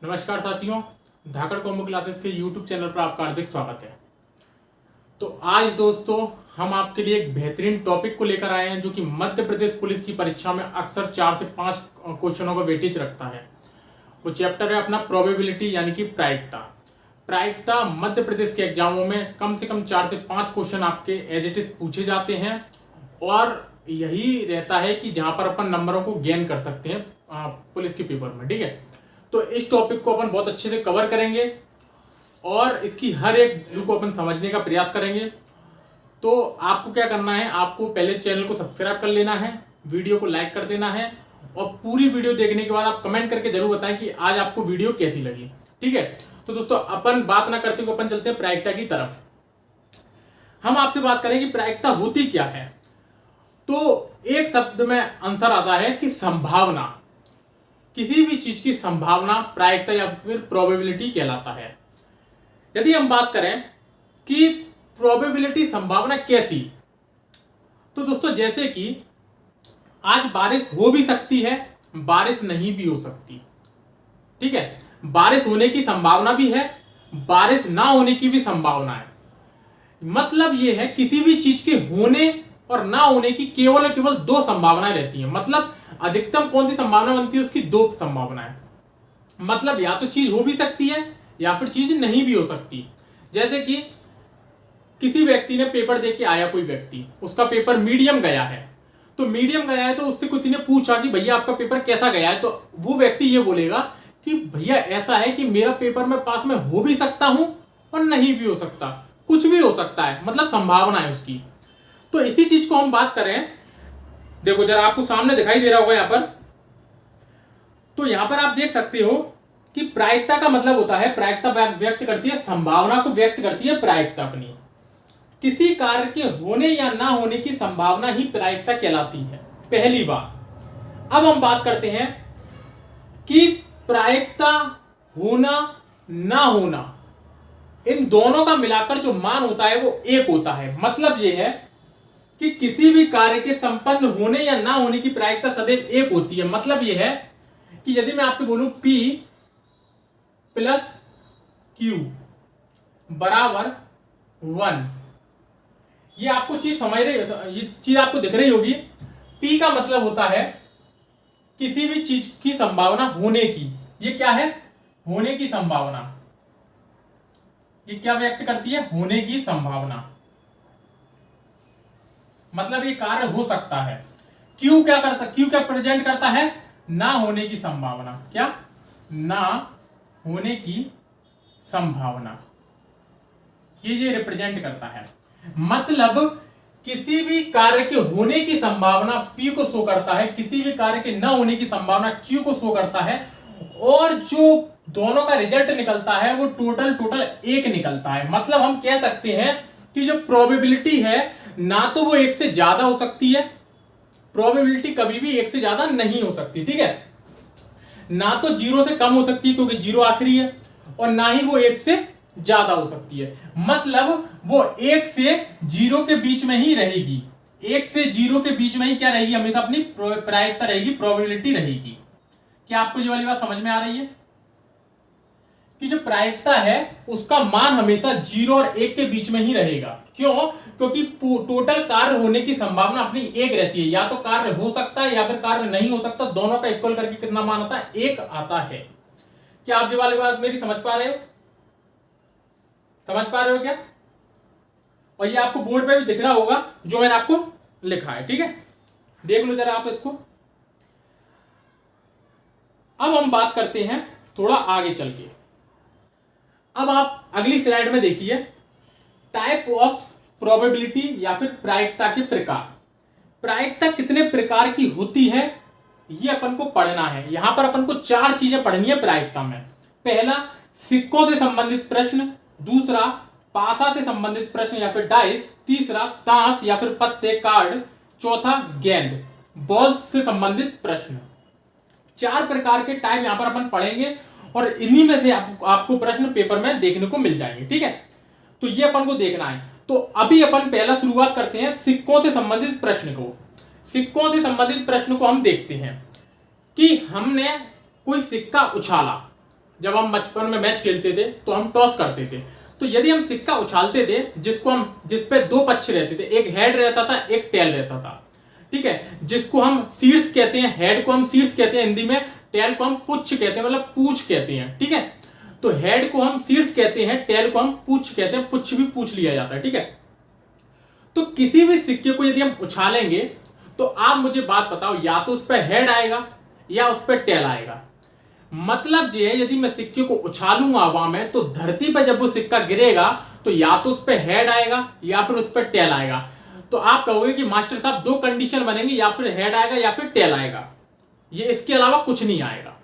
नमस्कार साथियों, धाकड़ combo classes के YouTube चैनल पर आपका हार्दिक स्वागत है। तो आज दोस्तों हम आपके लिए एक बेहतरीन टॉपिक को लेकर आए हैं जो कि मध्य प्रदेश पुलिस की परीक्षा में अक्सर 4 से 5 क्वेश्चनों का वेटेज रखता है। वो चैप्टर है अपना प्रोबेबिलिटी यानी कि प्रायिकता। प्रायिकता मध्य प्रदेश के एग्जामों में कम से कम 4 से 5 क्वेश्चन आपके एज इट इज पूछे जाते हैं और यही रहता है कि जहां पर अपन नंबरों को गेन कर सकते हैं पुलिस के पेपर में। ठीक है, तो इस टॉपिक को अपन बहुत अच्छे से कवर करेंगे और इसकी हर एक व्यू को अपन समझने का प्रयास करेंगे। तो आपको क्या करना है, आपको पहले चैनल को सब्सक्राइब कर लेना है, वीडियो को लाइक कर देना है और पूरी वीडियो देखने के बाद आप कमेंट करके जरूर बताएं कि आज आपको वीडियो कैसी लगी। ठीक है, तो दोस्तों अपन बात ना करते हुए अपन चलते हैं प्रायिकता की तरफ। हम आपसे बात करें कि प्रायिकता होती क्या है, तो एक शब्द में आंसर आता है कि संभावना। किसी भी चीज की संभावना प्रायिकता या फिर प्रोबेबिलिटी कहलाता है। यदि हम बात करें कि प्रोबेबिलिटी संभावना कैसी, तो दोस्तों जैसे कि आज बारिश हो भी सकती है, बारिश नहीं भी हो सकती। ठीक है, बारिश होने की संभावना भी है, बारिश ना होने की भी संभावना है। मतलब यह है किसी भी चीज के होने और ना होने की केवल 2 संभावनाएं रहती हैं। मतलब अधिकतम कौन सी संभावना बनती है, उसकी 2 संभावनाएं। मतलब या तो चीज हो भी सकती है या फिर चीज नहीं भी हो सकती। जैसे कि किसी व्यक्ति ने पेपर दे के आया, कोई व्यक्ति, उसका पेपर मीडियम गया है, तो मीडियम गया है तो उससे किसी ने पूछा कि भैया आपका पेपर कैसा गया है, तो वो व्यक्ति ये बोलेगा कि भैया ऐसा है कि मेरा पेपर मैं पास में हो भी सकता हूं और नहीं भी हो सकता, कुछ भी हो सकता है, मतलब संभावना है उसकी। तो इसी चीज को हम बात करें, देखो जरा आपको सामने दिखाई दे रहा होगा यहां पर, तो यहां पर आप देख सकते हो कि प्रायिकता का मतलब होता है, प्रायिकता व्यक्त करती है, संभावना को व्यक्त करती है प्रायिकता अपनी। किसी कार्य के होने या ना होने की संभावना ही प्रायिकता कहलाती है, पहली बात। अब हम बात करते हैं कि प्रायिकता होना ना होना, इन दोनों का मिलाकर जो मान होता है वो 1 होता है। मतलब यह है कि किसी भी कार्य के संपन्न होने या ना होने की प्रायिकता सदैव 1 होती है। मतलब यह है कि यदि मैं आपसे बोलूं P + Q बराबर 1, ये आपको चीज समझ रही, ये चीज आपको दिख रही होगी। P का मतलब होता है किसी भी चीज की संभावना होने की। ये क्या है? होने की संभावना। ये क्या व्यक्त करती है? होने की संभावना। मतलब ये कार्य हो सकता है। क्यू क्या करता, क्यू क्या प्रेजेंट करता है? ना होने की संभावना। क्या? ना होने की संभावना, ये रिप्रेजेंट करता है। मतलब किसी भी कार्य के होने की संभावना P को शो करता है, किसी भी कार्य के ना होने की संभावना Q को शो करता है, और जो दोनों का रिजल्ट निकलता है वो टोटल 1 निकलता है। मतलब हम कह सकते हैं कि जो प्रोबेबिलिटी है ना तो वो 1 से ज्यादा हो सकती है, प्रोबेबिलिटी कभी भी 1 से ज्यादा नहीं हो सकती। ठीक है, ना तो 0 से कम हो सकती है क्योंकि 0 आखिरी है, और ना ही वो 1 से ज्यादा हो सकती है। मतलब वो 1 से 0 के बीच में ही रहेगी। 1 से 0 के बीच में ही क्या रहेगी? हमेशा अपनी प्रायिकता रहेगी, प्रोबेबिलिटी रहेगी। क्या आपको ये वाली बात समझ में आ रही है कि जो प्रायिकता है उसका मान हमेशा 0 और 1 के बीच में ही रहेगा? क्यों? क्योंकि टोटल कार्य होने की संभावना अपनी 1 रहती है। या तो कार्य हो सकता है या फिर कार्य नहीं हो सकता, दोनों का इक्वल करके कितना मान आता है? 1 आता है। क्या आप ये वाली बात मेरी समझ पा रहे हो? समझ पा रहे हो क्या? और ये आपको बोर्ड पे भी दिख रहा होगा जो मैंने आपको लिखा है। ठीक है, देख लो जरा आप इसको। अब हम बात करते हैं थोड़ा आगे चल के। अब आप अगली स्लाइड में देखिए, टाइप ऑफ प्रोबेबिलिटी या फिर प्रायिकता के प्रकार। प्रायिकता कितने प्रकार की होती है ये अपन को पढ़ना है। यहां पर अपन को 4 चीजें पढ़नी है प्रायिकता में। पहला, सिक्कों से संबंधित प्रश्न। दूसरा, पासा से संबंधित प्रश्न या फिर डाइस। तीसरा, ताश या फिर पत्ते, कार्ड। चौथा, गेंद, बॉल्स से संबंधित प्रश्न। 4 प्रकार के टाइप यहां पर अपन पढ़ेंगे और इन्हीं में से आपको प्रश्न पेपर में देखने को मिल जाएंगे। ठीक है, तो ये अपन को देखना है। तो अभी अपन पहला शुरुआत करते हैं सिक्कों से संबंधित प्रश्न को। सिक्कों से संबंधित प्रश्न को हम देखते हैं कि हमने कोई सिक्का उछाला, जब हम बचपन में मैच खेलते थे तो हम टॉस करते थे, तो यदि हम सिक्का उछालते थे जिस पे दो पक्ष रहते थे, एक हेड रहता था एक टेल रहता था, ठीक है, जिसको हम शीर्ष कहते हैं, हेड को हम शीर्ष कहते हैं हिंदी में, टेल को हम पुच्छ कहते हैं, मतलब पूछ कहते हैं, ठीक है। तो हेड को हम शीर्ष कहते हैं, टेल को हम पूछ कहते हैं, पुच्छ भी पूछ लिया जाता है, ठीक है। तो किसी भी सिक्के को यदि हम उछालेंगे तो आप मुझे बात बताओ, या तो उस पर हेड आएगा या उस पर टेल आएगा। मतलब ये है, यदि मैं सिक्के को उछालूंगा हवा में तो धरती पर जब वो सिक्का गिरेगा तो या तो उस पर हेड आएगा या फिर उस पर टेल आएगा। तो आप कहोगे कि मास्टर साहब दो कंडीशन बनेंगी, या फिर हेड आएगा या फिर टेल आएगा, ये इसके अलावा कुछ नहीं आएगा।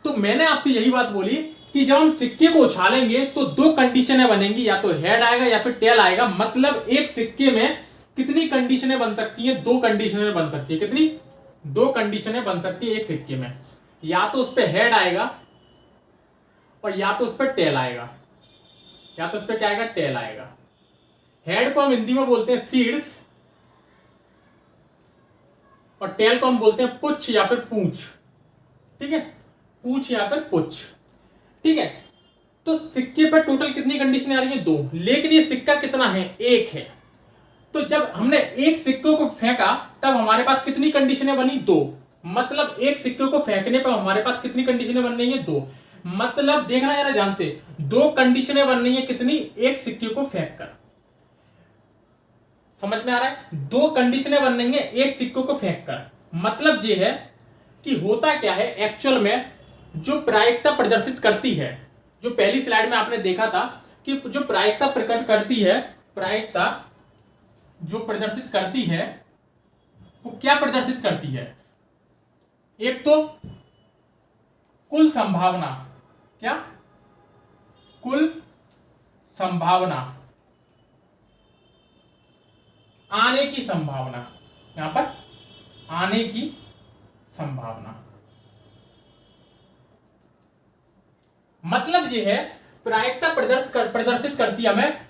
तो मैंने आपसे यही बात बोली कि जब हम सिक्के को उछालेंगे तो दो कंडीशनें बनेंगी, या तो हेड आएगा या फिर टेल आएगा। मतलब एक सिक्के में कितनी कंडीशनें बन सकती हैं? दो कंडीशनें बन सकती है। कितनी? दो कंडीशनें बन सकती है एक सिक्के में, या तो उस पर हेड आएगा और या तो उस पर टेल आएगा, या तो उस पर क्या आएगा? टेल आएगा। हेड को हम हिंदी में बोलते हैं शीर्ष और टेल को हम बोलते हैं पुच्छ या फिर पूंछ, ठीक है, पूंछ या फिर पुच्छ, ठीक है। तो सिक्के पर टोटल कितनी कंडीशनें आ रही हैं? दो। लेकिन ये सिक्का कितना है? एक है। तो जब हमने एक सिक्के को फेंका तब हमारे पास कितनी कंडीशनें बनी? दो। मतलब एक सिक्के को फेंकने पर हमारे पास कितनी कंडीशनें बन रही हैं? दो। मतलब देखना यार ध्यान से, दो कंडीशनें बन रही हैं कितनी? एक सिक्के को फेंककर। समझ में आ रहा है? दो कंडीशनें बन रही हैं एक सिक्के को फेंककर। मतलब ये है कि होता क्या है एक्चुअल में, जो प्रायिकता प्रदर्शित करती है, जो पहली स्लाइड में आपने देखा था कि जो प्रायिकता प्रकट करती है, प्रायिकता जो प्रदर्शित करती है वो क्या प्रदर्शित करती है? एक तो कुल संभावना, क्या? कुल संभावना, आने की संभावना, यहां पर आने की संभावना। मतलब ये है प्रायिकता प्रदर्शित करती है हमें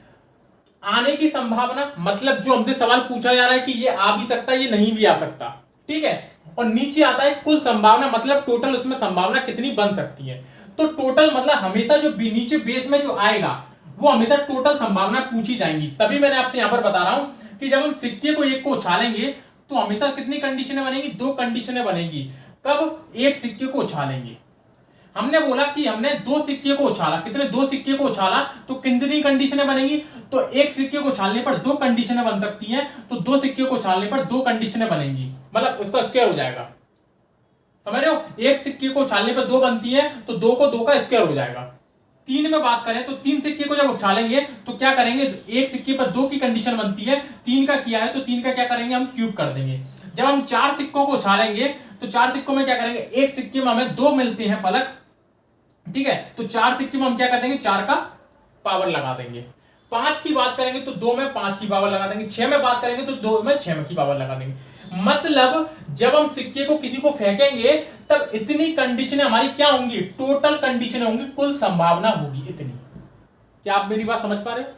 आने की संभावना। मतलब जो हमसे सवाल पूछा जा रहा है कि ये आ भी सकता है, ये नहीं भी आ सकता, ठीक है। और नीचे आता है कुल संभावना, मतलब टोटल उसमें संभावना कितनी बन सकती है। तो टोटल मतलब हमेशा जो नीचे बेस में जो आएगा वो हमेशा टोटल संभावना पूछी जाएंगी। तभी मैंने आपसे यहां पर बता रहा हूं कि जब हम सिक्के को एक को उछालेंगे तो हमेशा कितनी कंडीशनें बनेंगी? दो कंडीशनें बनेंगी। कब? एक सिक्के को उछालेंगे। हमने बोला कि हमने दो सिक्के को उछाला, कितने? दो सिक्के को उछाला, तो कितनी कंडीशनें बनेंगी? तो एक सिक्के को उछालने पर दो कंडीशनें बन सकती हैं, तो दो सिक्के को उछालने पर दो कंडीशनें बनेंगी, मतलब उसका स्क्वायर हो जाएगा। समझ रहे हो? एक सिक्के को उछालने पर दो बनती है तो दो को दो का स्क्वायर हो जाएगा। तीन में बात करें तो तीन सिक्के को जब उछालेंगे तो क्या करेंगे? एक सिक्के पर दो की कंडीशन बनती है, तीन का किया है तो तीन का क्या करेंगे? हम क्यूब कर देंगे। जब हम चार सिक्कों को उछालेंगे तो चार सिक्कों में क्या करेंगे? एक सिक्के में हमें दो मिलते हैं फलक, ठीक है, तो चार सिक्के में हम क्या कर देंगे? चार का पावर लगा देंगे। पांच की बात करेंगे तो दो में पांच की पावर लगा देंगे। छह में बात करेंगे तो दो में छह की पावर लगा देंगे। मतलब जब हम सिक्के को किसी को फेंकेंगे तब इतनी कंडीशनें हमारी क्या होंगी? टोटल कंडीशनें होंगी, कुल संभावना होगी इतनी। क्या आप मेरी बात समझ पा रहे हो?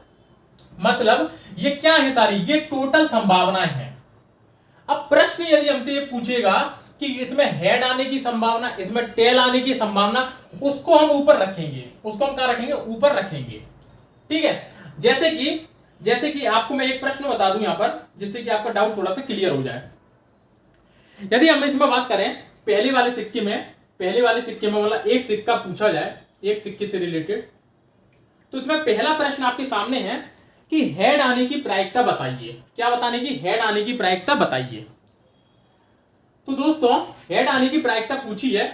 मतलब ये क्या है सारी? ये टोटल संभावनाएं हैं। अब प्रश्न यदि हमसे ये पूछेगा कि इसमें हेड आने की संभावना, इसमें टेल आने की संभावना, उसको हम ऊपर रखेंगे। उसको हम क्या रखेंगे? ऊपर रखेंगे, ठीक है। जैसे कि आपको मैं एक प्रश्न बता दूं यहां पर, जिससे कि आपका डाउट थोड़ा सा क्लियर हो जाए। यदि हम इसमें बात करें पहले वाले सिक्के में मतलब एक सिक्का पूछा जाए एक सिक्के से रिलेटेड, तो इसमें पहला प्रश्न आपके सामने है कि हेड आने की प्रायिकता बताइए। क्या बताने की? हेड आने की प्रायिकता बताइए। तो दोस्तों हेड आने की प्रायिकता पूछी है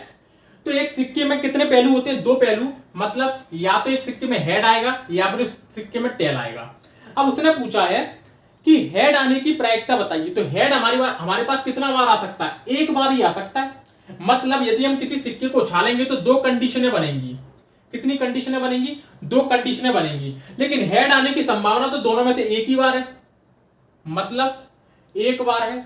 तो एक सिक्के में कितने पहलू होते हैं? दो पहलू। मतलब या तो एक सिक्के में हेड आएगा या फिर उस सिक्के में टेल आएगा। अब उसने पूछा है कि हेड आने की प्रायिकता बताइए, तो हेड हमारे पास कितना बार आ सकता है? एक बार ही आ सकता है। मतलब यदि हम किसी सिक्के को उछालेंगे तो दो कंडीशनें बनेंगी। कितनी कंडीशनें बनेंगी? दो कंडीशनें बनेंगी। लेकिन हेड आने की संभावना तो दोनों में से एक ही बार है, मतलब एक बार है।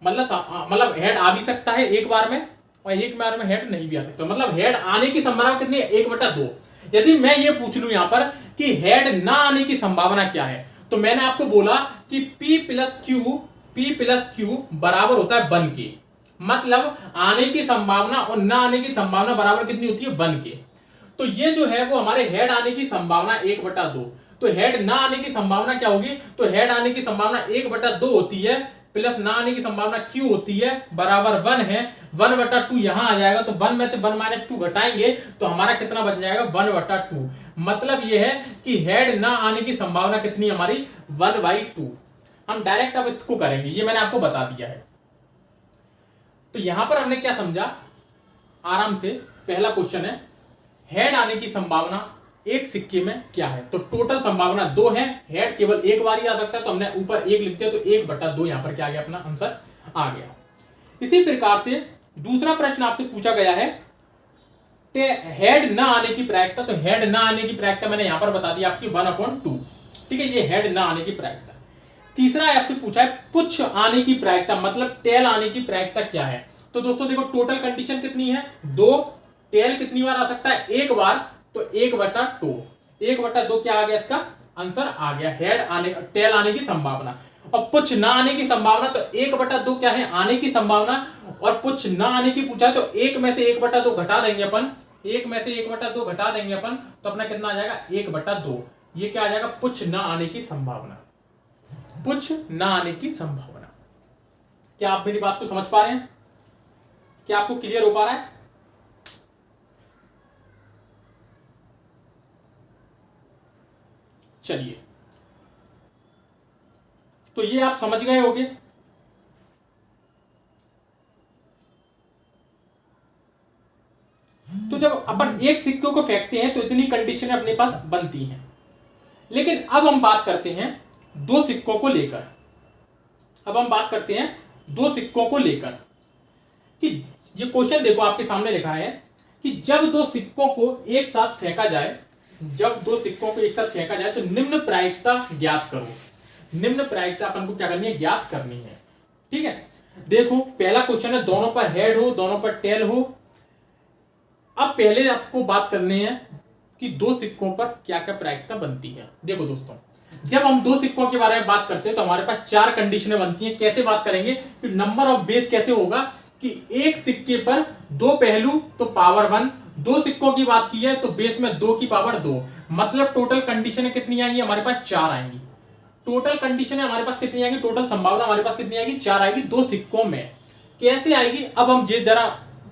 मतलब हेड आ भी सकता है एक बार में और एक बार में हेड नहीं भी आ सकता। मतलब हेड आने की संभावना कितनी है? 1/2। यदि मैं ये पूछ लूं यहां पर कि हेड ना आने की संभावना क्या है, तो मैंने आपको बोला कि P प्लस Q बराबर होता है 1 के। मतलब आने की संभावना और ना आने की संभावना बराबर कितनी होती है? 1 के। तो ये जो है वो हमारे हेड आने की संभावना 1/2। तो हेड ना आने की संभावना क्या होगी, तो हेड आने की संभावना 1/2 होती है, प्लस ना आने की संभावना क्यू होती है बराबर 1 है। 1/2 यहां आ जाएगा, तो 1 में से 1 - 2 घटाएंगे तो हमारा कितना बच जाएगा, 1/2। मतलब ये है कि हेड ना आने की संभावना कितनी हमारी, 1/2। हम डायरेक्ट अब इसको करेंगे, ये मैंने आपको बता दिया है। तो यहां पर हमने क्या समझा, आराम से पहला क्वेश्चन है, हेड आने की संभावना एक सिक्के में क्या है, तो टोटल संभावना 2 है, हेड केवल एक बार ही आ सकता है, तो हमने ऊपर 1 लिख दिया, तो 1/2 यहां पर क्या आ गया, अपना आंसर आ गया। इसी प्रकार से दूसरा प्रश्न आपसे पूछा गया है, हेड ना आने की प्रायिकता। तो हेड ना आने की प्रायिकता मैंने यहां पर बता दी आपकी 1/2। ठीक है, ये हेड ना आने की प्रायिकता। तीसरा आपसे पूछा है पुच्छ आने की प्रायिकता, मतलब टेल आने की प्रायिकता क्या है। तो दोस्तों देखो, टोटल कंडीशन कितनी है, 2, टेल कितनी बार आ सकता है, एक बार, तो 1/2। 1/2 क्या आ गया, इसका आंसर आ गया हेड आने, टेल आने की संभावना। और पुच्छ ना आने की संभावना, तो 1/2 क्या है, आने की संभावना, और पुच्छ ना आने की पूछा तो 1 में से 1/2 घटा देंगे अपन, 1 में से 1/2 घटा देंगे अपन, तो अपना कितना आ जाएगा, 1/2। ये क्या आ जाएगा, पुच्छ ना आने की संभावना, पुच्छ ना आने की संभावना। क्या आप मेरी बात को समझ पा रहे हैं, क्या आपको क्लियर हो पा रहा है। चलिए, तो ये आप समझ गए होंगे। तो जब अपन एक सिक्के को फेंकते हैं तो इतनी कंडीशन अपने पास बनती हैं, लेकिन अब हम बात करते हैं दो सिक्कों को लेकर। अब हम बात करते हैं दो सिक्कों को लेकर कि ये क्वेश्चन देखो आपके सामने लिखा है कि जब दो सिक्कों को एक साथ फेंका जाए, जब दो सिक्कों को एक साथ फेंका जाए तो निम्न प्रायिकता ज्ञात करो। निम्न प्रायिकता अपन को क्या करनी है, ज्ञात करनी है। ठीक है, देखो पहला क्वेश्चन है, दोनों पर हेड हो, दोनों पर टेल हो। अब पहले आपको बात करनी है कि दो सिक्कों पर क्या क्या प्रायिकता बनती है। देखो दोस्तों, जब हम दो सिक्कों के बारे में बात करते हैं तो हमारे पास 4 कंडीशनें बनती हैं। कैसे बात करेंगे कि नंबर ऑफ बेस कैसे होगा कि एक सिक्के पर 2 पहलू तो पावर 1, 2 सिक्कों की बात की है तो बेस में 2 की पावर 2, मतलब टोटल कंडीशनें कितनी आएंगी, हमारे पास 4 आएंगी। टोटल कंडीशनें हमारे पास कितनी आएंगी, टोटल संभावना हमारे पास कितनी आएगी, 4 आएगी दो सिक्कों में। कैसे आएगी, अब हम ये जरा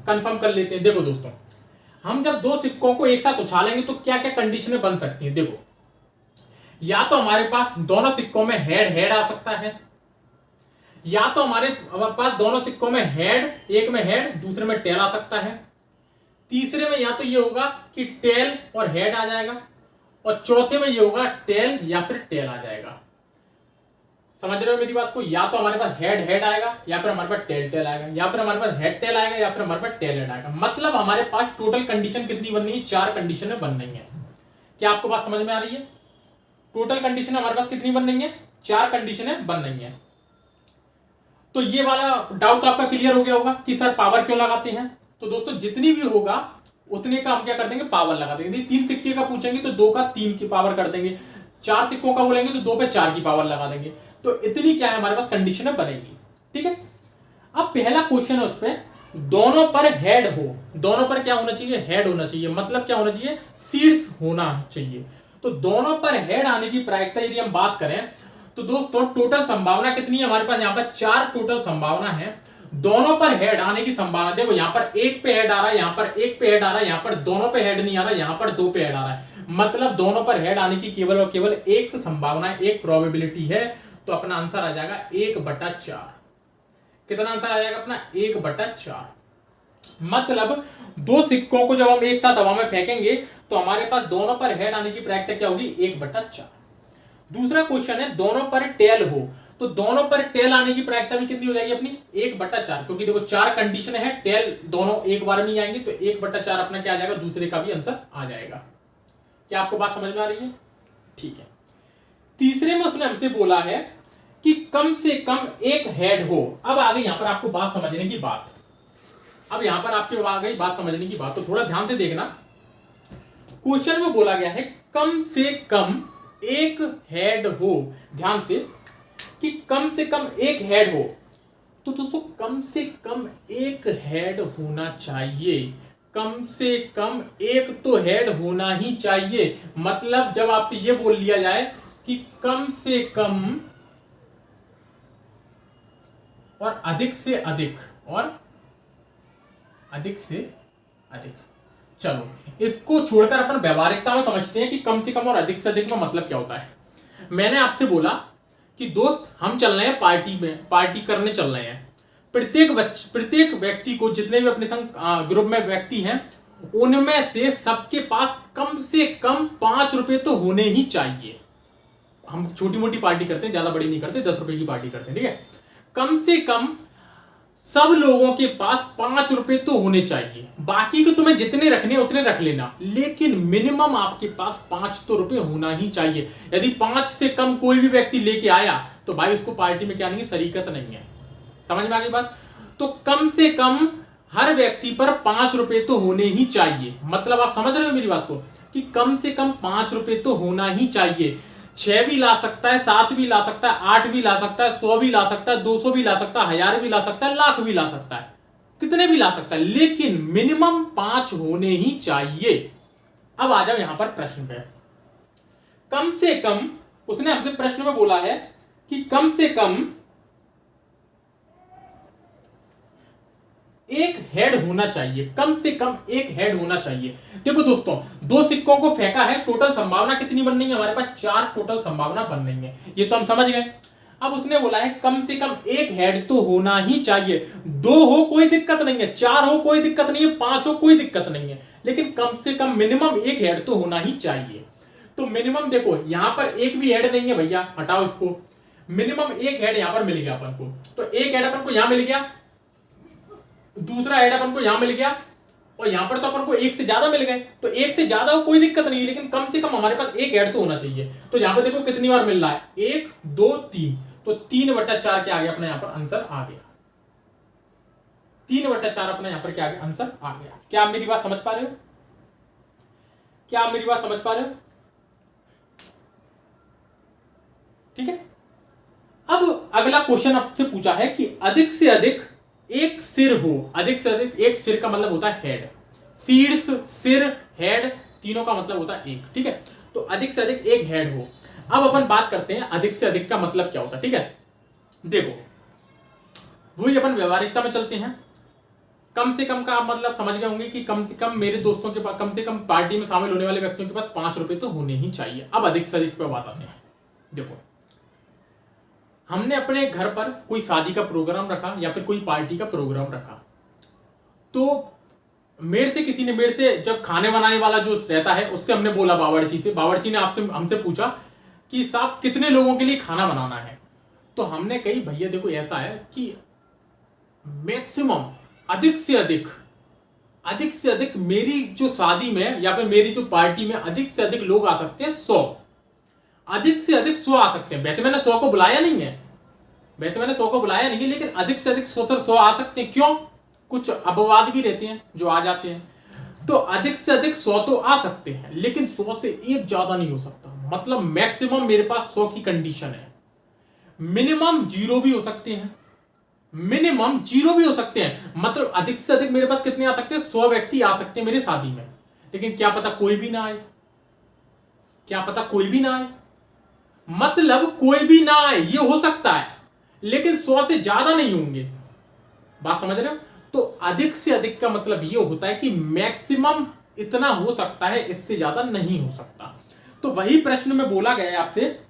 कंफर्म कर लेते हैं। देखो दोस्तों, हम जब दो सिक्कों को एक साथ उछालेंगे तो क्या क्या कंडीशनें बन सकती हैं। देखो, या तो हमारे पास दोनों सिक्कों में हेड हेड आ सकता है, या तो हमारे पास दोनों सिक्कों में हेड, एक में हेड दूसरे में टेल आ सकता है, तीसरे में या तो ये होगा कि टेल और हेड आ जाएगा, और चौथे में ये होगा टेल या फिर टेल आ जाएगा। समझ रहे हो मेरी बात को, या तो हमारे पास हेड हेड आएगा, या फिर हमारे पास टेल टेल आएगा, या फिर हमारे पास हेड टेल आएगा, या फिर हमारे पास टेल हेड आएगा। मतलब हमारे पास टोटल कंडीशन कितनी बन रही है, 4 कंडीशनें बन रही है। क्या आपको बात समझ में आ रही है, टोटल कंडीशन हमारे पास कितनी बन रही है, 4 कंडीशनें बन रही है। तो ये वाला डाउट तो आपका क्लियर हो गया होगा कि सर पावर क्यों लगाते हैं। तो दोस्तों, जितनी भी होगा उतने का हम क्या कर देंगे, पावर लगा देंगे। 3 सिक्के का पूछेंगे तो 2 का 3 की पावर कर देंगे, 4 सिक्कों का बोलेंगे तो 2 पे 4 की पावर लगा देंगे। तो इतनी क्या है हमारे पास कंडीशनें बनेगी। ठीक है, अब पहला क्वेश्चन है उस पर, दोनों पर हेड हो, दोनों पर क्या होना चाहिए, हेड होना चाहिए। मतलब क्या होना चाहिए, शीर्ष होना चाहिए। तो दोनों पर हेड आने की प्रायिकता यदि हम बात करें तो दोस्तों टोटल संभावना कितनी है हमारे पास, यहां पर 4 टोटल संभावना है। दोनों पर हेड आने की संभावना, देखो यहां पर एक पे हेड आ रहा है, यहां पर एक पे हेड आ रहा है, यहां पर दोनों पे हेड नहीं आ रहा, यहां पर 2 पे हेड आ रहा है। मतलब दोनों पर हेड आने की केवल और केवल एक संभावना, एक प्रोबेबिलिटी है। तो अपना आंसर आ जाएगा 1/4। कितना आंसर आ जाएगा अपना, 1/4। मतलब दो सिक्कों को जब हम एक साथ हवा में फेंकेंगे तो हमारे पास दोनों पर हेड आने की प्रायिकता क्या होगी, 1/4। दूसरा क्वेश्चन है, दोनों पर टेल हो, तो दोनों पर टेल आने की प्रायिकता भी कितनी हो जाएगी अपनी, 1/4। क्योंकि देखो 4 कंडीशन है, टेल दोनों एक बार में ही आएंगे, तो 1/4 अपना क्या आ जाएगा, दूसरे का भी आंसर आ जाएगा। क्या आपको बात समझ में आ रही है, ठीक है। तीसरे में उसने हमसे बोला है कि कम से कम एक हेड हो। अब आ गई यहां पर आपको बात समझने की बात, अब यहां पर आपके आ गई बात समझने की बात, तो थोड़ा ध्यान से देखना। क्वेश्चन में बोला गया है कम से कम एक हेड हो, ध्यान से, कि कम से कम एक हेड हो। तो दोस्तों कम से कम एक हेड होना चाहिए, कम से कम एक तो हेड होना ही चाहिए। मतलब जब आपसे ये बोल लिया जाए कि कम से कम और अधिक से अधिक और अधिक से अधिक, चलो इसको छोड़कर अपन व्यवहारिकता में समझते हैं कि कम से कम और अधिक से अधिक में मतलब क्या होता है। मैंने आपसे बोला कि दोस्त हम चल रहे हैं पार्टी में, पार्टी करने चल रहे हैं। प्रत्येक व्यक्ति को, जितने भी अपने संग ग्रुप में व्यक्ति हैं, उनमें से सबके पास कम से कम 5 रुपए तो होने ही चाहिए। हम छोटी मोटी पार्टी करते हैं, ज्यादा बड़ी नहीं करते, 10 रुपए की पार्टी करते हैं, ठीक है। कम से कम सब लोगों के पास 5 रुपए तो होने चाहिए। बाकी को तुम्हें जितने रखने उतने रख लेना, लेकिन मिनिमम आपके पास 5 तो रुपए होना ही चाहिए। यदि 5 से कम कोई भी व्यक्ति लेके आया तो भाई उसको पार्टी में क्या नहीं है, शरीकत नहीं है। समझ में आ गई बात? तो कम से कम हर व्यक्ति पर 5 रुपए तो होने ही चाहिए। मतलब आप समझ रहे हो मेरी बात को, कि कम से कम 5 रुपए तो होना ही चाहिए। 6 भी ला सकता है, 7 भी ला सकता है, 8 भी ला सकता है, 100 भी ला सकता है, 200 भी ला सकता है, 1000 भी ला सकता है, लाख भी ला सकता है, कितने भी ला सकता है, लेकिन मिनिमम 5 होने ही चाहिए। अब आ जाओ यहां पर प्रश्न पे। कम से कम, उसने हमसे प्रश्न में बोला है कि कम से कम एक हेड होना चाहिए, कम से कम एक हेड होना चाहिए। देखो दोस्तों, 2 सिक्कों को फेंका है, टोटल संभावना कितनी बन रही है हमारे पास? 4 टोटल संभावना बन रही है, ये तो हम समझ गए। अब उसने बोला है कम से कम एक हेड तो होना ही चाहिए। 2 हो कोई दिक्कत नहीं है, 4 हो कोई दिक्कत नहीं है, 5 हो कोई दिक्कत नहीं है, लेकिन कम से कम मिनिमम एक हेड तो होना ही चाहिए। तो मिनिमम देखो, यहां पर एक भी हेड नहीं है भैया, हटाओ इसको। मिनिमम एक हेड यहां पर मिल गया अपन को, तो एक हेड अपन को यहां मिल गया, दूसरा हेड अपन को यहां मिल गया, और यहां पर तो अपन को एक से ज्यादा मिल गए। तो एक से ज्यादा हो कोई दिक्कत नहीं है, लेकिन कम से कम हमारे पास एक हेड तो होना चाहिए। तो यहां पर देखो कितनी बार मिल रहा है, 1 2 3, तो 3/4 क्या आ गया अपना यहां पर आंसर आ गया। 3/4 अपना यहां पर क्या आ गया, आंसर आ गया। क्या आप मेरी बात समझ पा रहे हो? क्या आप मेरी बात समझ पा रहे हो? ठीक है। अब अगला क्वेश्चन आपसे पूछा है कि अधिक से अधिक एक सिर हो। अधिक से अधिक एक सिर का मतलब होता है हेड। शीर्ष, सिर, हेड, तीनों का मतलब होता है एक, ठीक है। तो अधिक से अधिक एक हेड हो। अब अपन बात करते हैं अधिक से अधिक का मतलब क्या होता है, ठीक है। देखो वही अपन व्यवहारिकता में चलते हैं। कम से कम का आप मतलब समझ गए होंगे कि कम से कम मेरे दोस्तों के पास, कम से कम पार्टी में शामिल होने वाले व्यक्तियों के पास 5 रुपए तो होने ही चाहिए। अब अधिक से अधिक पे बात आते हैं। देखो, हमने अपने घर पर कोई शादी का प्रोग्राम रखा या फिर कोई पार्टी का प्रोग्राम रखा, तो किसी ने मेरे से, जब खाने बनाने वाला जो रहता है उससे हमने बोला, बावर्ची से, बावर्ची ने आपसे हमसे पूछा कि साहब कितने लोगों के लिए खाना बनाना है। तो हमने कही भैया देखो ऐसा है कि मैक्सिमम अधिक से अधिक मेरी जो शादी में या फिर मेरी जो पार्टी में अधिक से अधिक लोग आ सकते हैं 100। अधिक से अधिक 100 आ सकते हैं। वैसे मैंने 100 को बुलाया नहीं है, लेकिन अधिक से अधिक 100 आ सकते हैं। क्यों? कुछ अपवाद भी रहते हैं जो आ जाते हैं। तो अधिक से अधिक 100 तो आ सकते हैं, लेकिन 100 से एक ज्यादा नहीं हो सकता। मतलब मैक्सिमम मेरे पास 100 की कंडीशन है। मिनिमम 0 भी हो सकते हैं, मतलब अधिक से अधिक मेरे पास कितने आ सकते हैं? 100 व्यक्ति आ सकते हैं मेरे शादी में, लेकिन क्या पता कोई भी ना आए, मतलब कोई भी ना आए, ये हो सकता है, लेकिन 100 से ज्यादा नहीं होंगे। बात समझ रहे हो? तो अधिक से अधिक का मतलब ये होता है कि मैक्सिमम इतना हो सकता है, इससे ज्यादा नहीं हो सकता। तो वही प्रश्न में बोला गया है आपसे,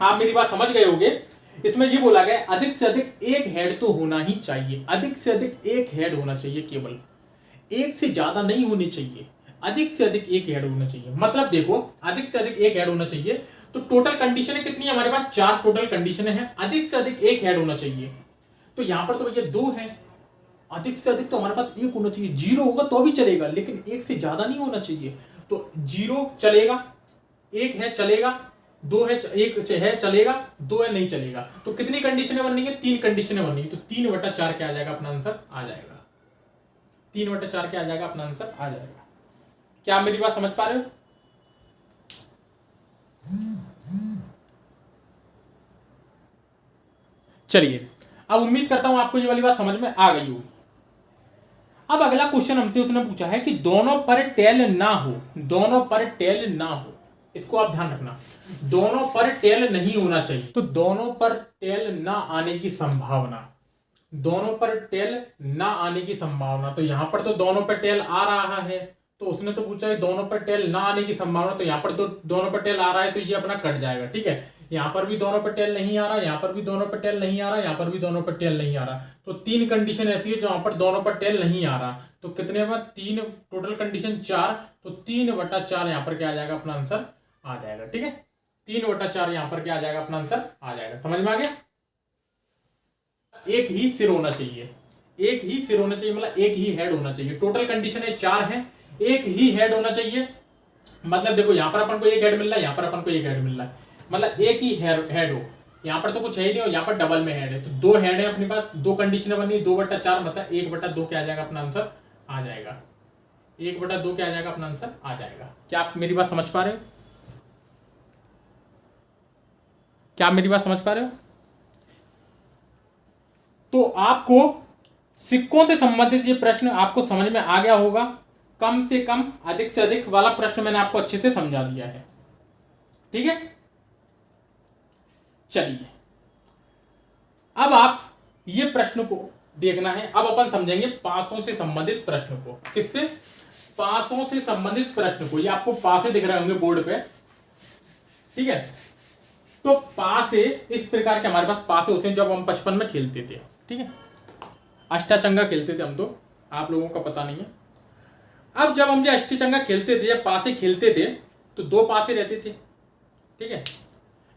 आप मेरी बात समझ गए होंगे। इसमें ये बोला गया अधिक से अधिक एक हेड तो होना ही चाहिए। अधिक से अधिक एक हेड होना चाहिए, केवल एक से ज्यादा नहीं होनी चाहिए। अधिक से अधिक एक हेड होना चाहिए। मतलब देखो, अधिक से अधिक एक हेड होना चाहिए, तो टोटल कंडीशन कितनी है हमारे पास? 4 टोटल कंडीशन है। अधिक से अधिक एक हेड होना चाहिए, तो यहां पर तो भैया 2 है। अधिक से अधिक तो हमारे पास 1 होना चाहिए। 0 होगा तो भी चलेगा, लेकिन 1 से ज्यादा नहीं होना चाहिए। तो 0 चलेगा, 1 है चलेगा, 2 है, 1 है चलेगा, 2 है नहीं चलेगा। तो कितनी कंडीशनें बननी है? 3 कंडीशनें बननी है। तो 3/4 क्या आ जाएगा अपना आंसर? आ जाएगा 3/4 क्या आ जाएगा अपना आंसर? आ जाएगा। क्या आप मेरी बात समझ पा रहे हो? चलिए, अब उम्मीद करता हूं आपको ये वाली बात समझ में आ गई होगी। अब अगला क्वेश्चन हमसे उसने पूछा है कि दोनों पर टेल ना हो, दोनों पर टेल ना हो, इसको आप ध्यान रखना, दोनों पर टेल नहीं होना चाहिए। तो दोनों पर टेल ना आने की संभावना, दोनों पर टेल ना आने की संभावना, तो यहां पर तो दोनों पर टेल आ रहा है, तो उसने तो पूछा है दोनों पर टेल ना आने की संभावना, तो यहां पर तो दोनों पर टेल आ रहा है, तो ये अपना कट जाएगा। ठीक है, यहां पर भी दोनों पर टेल नहीं आ रहा, यहां पर भी दोनों पर टेल नहीं आ रहा, यहां पर भी दोनों पर टेल नहीं आ रहा, तो तीन कंडीशन ऐसी है जहां पर दोनों पर टेल नहीं आ रहा। तो कितने में तीन, टोटल कंडीशन 4, तो 3/4 यहां पर क्या आ जाएगा, अपना आंसर आ जाएगा। ठीक है, 3/4 यहां पर क्या आ जाएगा, अपना आंसर आ जाएगा। समझ में आ गया? एक ही सिर होना चाहिए, एक ही सिर होना चाहिए, मतलब एक ही हेड होना चाहिए। टोटल कंडीशन है 4 है, एक ही हेड होना चाहिए। मतलब देखो यहां पर अपन को एक हेड मिल रहा है, यहां पर अपन को एक हेड मिल रहा है, मतलब एक ही हेड हो। यहां पर तो कुछ है ही नहीं, और यहां पर डबल में हेड है, तो 2 हेड है अपने पास, 2 कंडीशन बनी, 2/4 मतलब 1/2 क्या आ जाएगा, अपना आंसर आ जाएगा। 1/2 क्या आ जाएगा, अपना आंसर आ जाएगा। क्या आप मेरी बात समझ पा रहे हो? क्या आप मेरी बात समझ पा रहे हो? तो आपको सिक्कों से संबंधित ये प्रश्न आपको समझ में आ गया होगा। कम से कम अधिक से अधिक वाला प्रश्न मैंने आपको अच्छे से समझा दिया है। ठीक है, चलिए अब आप ये प्रश्न को देखना है। अब अपन समझेंगे पासों से संबंधित प्रश्न को। किससे? पासों से संबंधित प्रश्न को। ये आपको पासे दिख रहे होंगे बोर्ड पे। ठीक है, तो पासे इस प्रकार के हमारे पास पासे होते हैं जब हम बचपन में खेलते थे। ठीक है, अष्टाचंगा खेलते थे हम, तो आप लोगों का पता नहीं है। अब जब हम जो अष्टाचंगा खेलते थे या पासे खेलते थे तो 2 पासे रहते थे। ठीक है,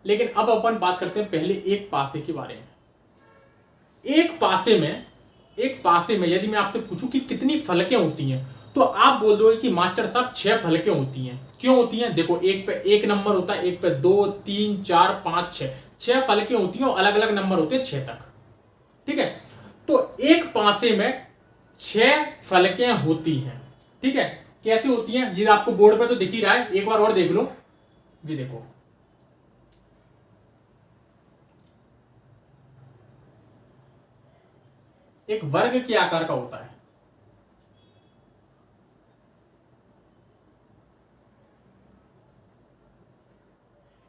लेकिन अब अपन बात करते हैं पहले एक पासे के बारे में। एक पासे में यदि मैं आपसे पूछूं कि कितनी फलकें होती हैं, तो आप बोल दोगे कि मास्टर साहब 6 फलकें होती हैं। क्यों होती हैं? देखो, एक पे 1 नंबर होता है, एक पे 2, 3, 4, 5, 6 फलकें होती हैं, और अलग अलग नंबर होते हैं 6 तक। ठीक है, तो एक पासे में 6 फलकें होती हैं। ठीक है, कैसे होती हैं ये आपको बोर्ड पे तो दिख ही रहा है, एक बार और देख लो। ये देखो, एक वर्ग के आकार का होता है।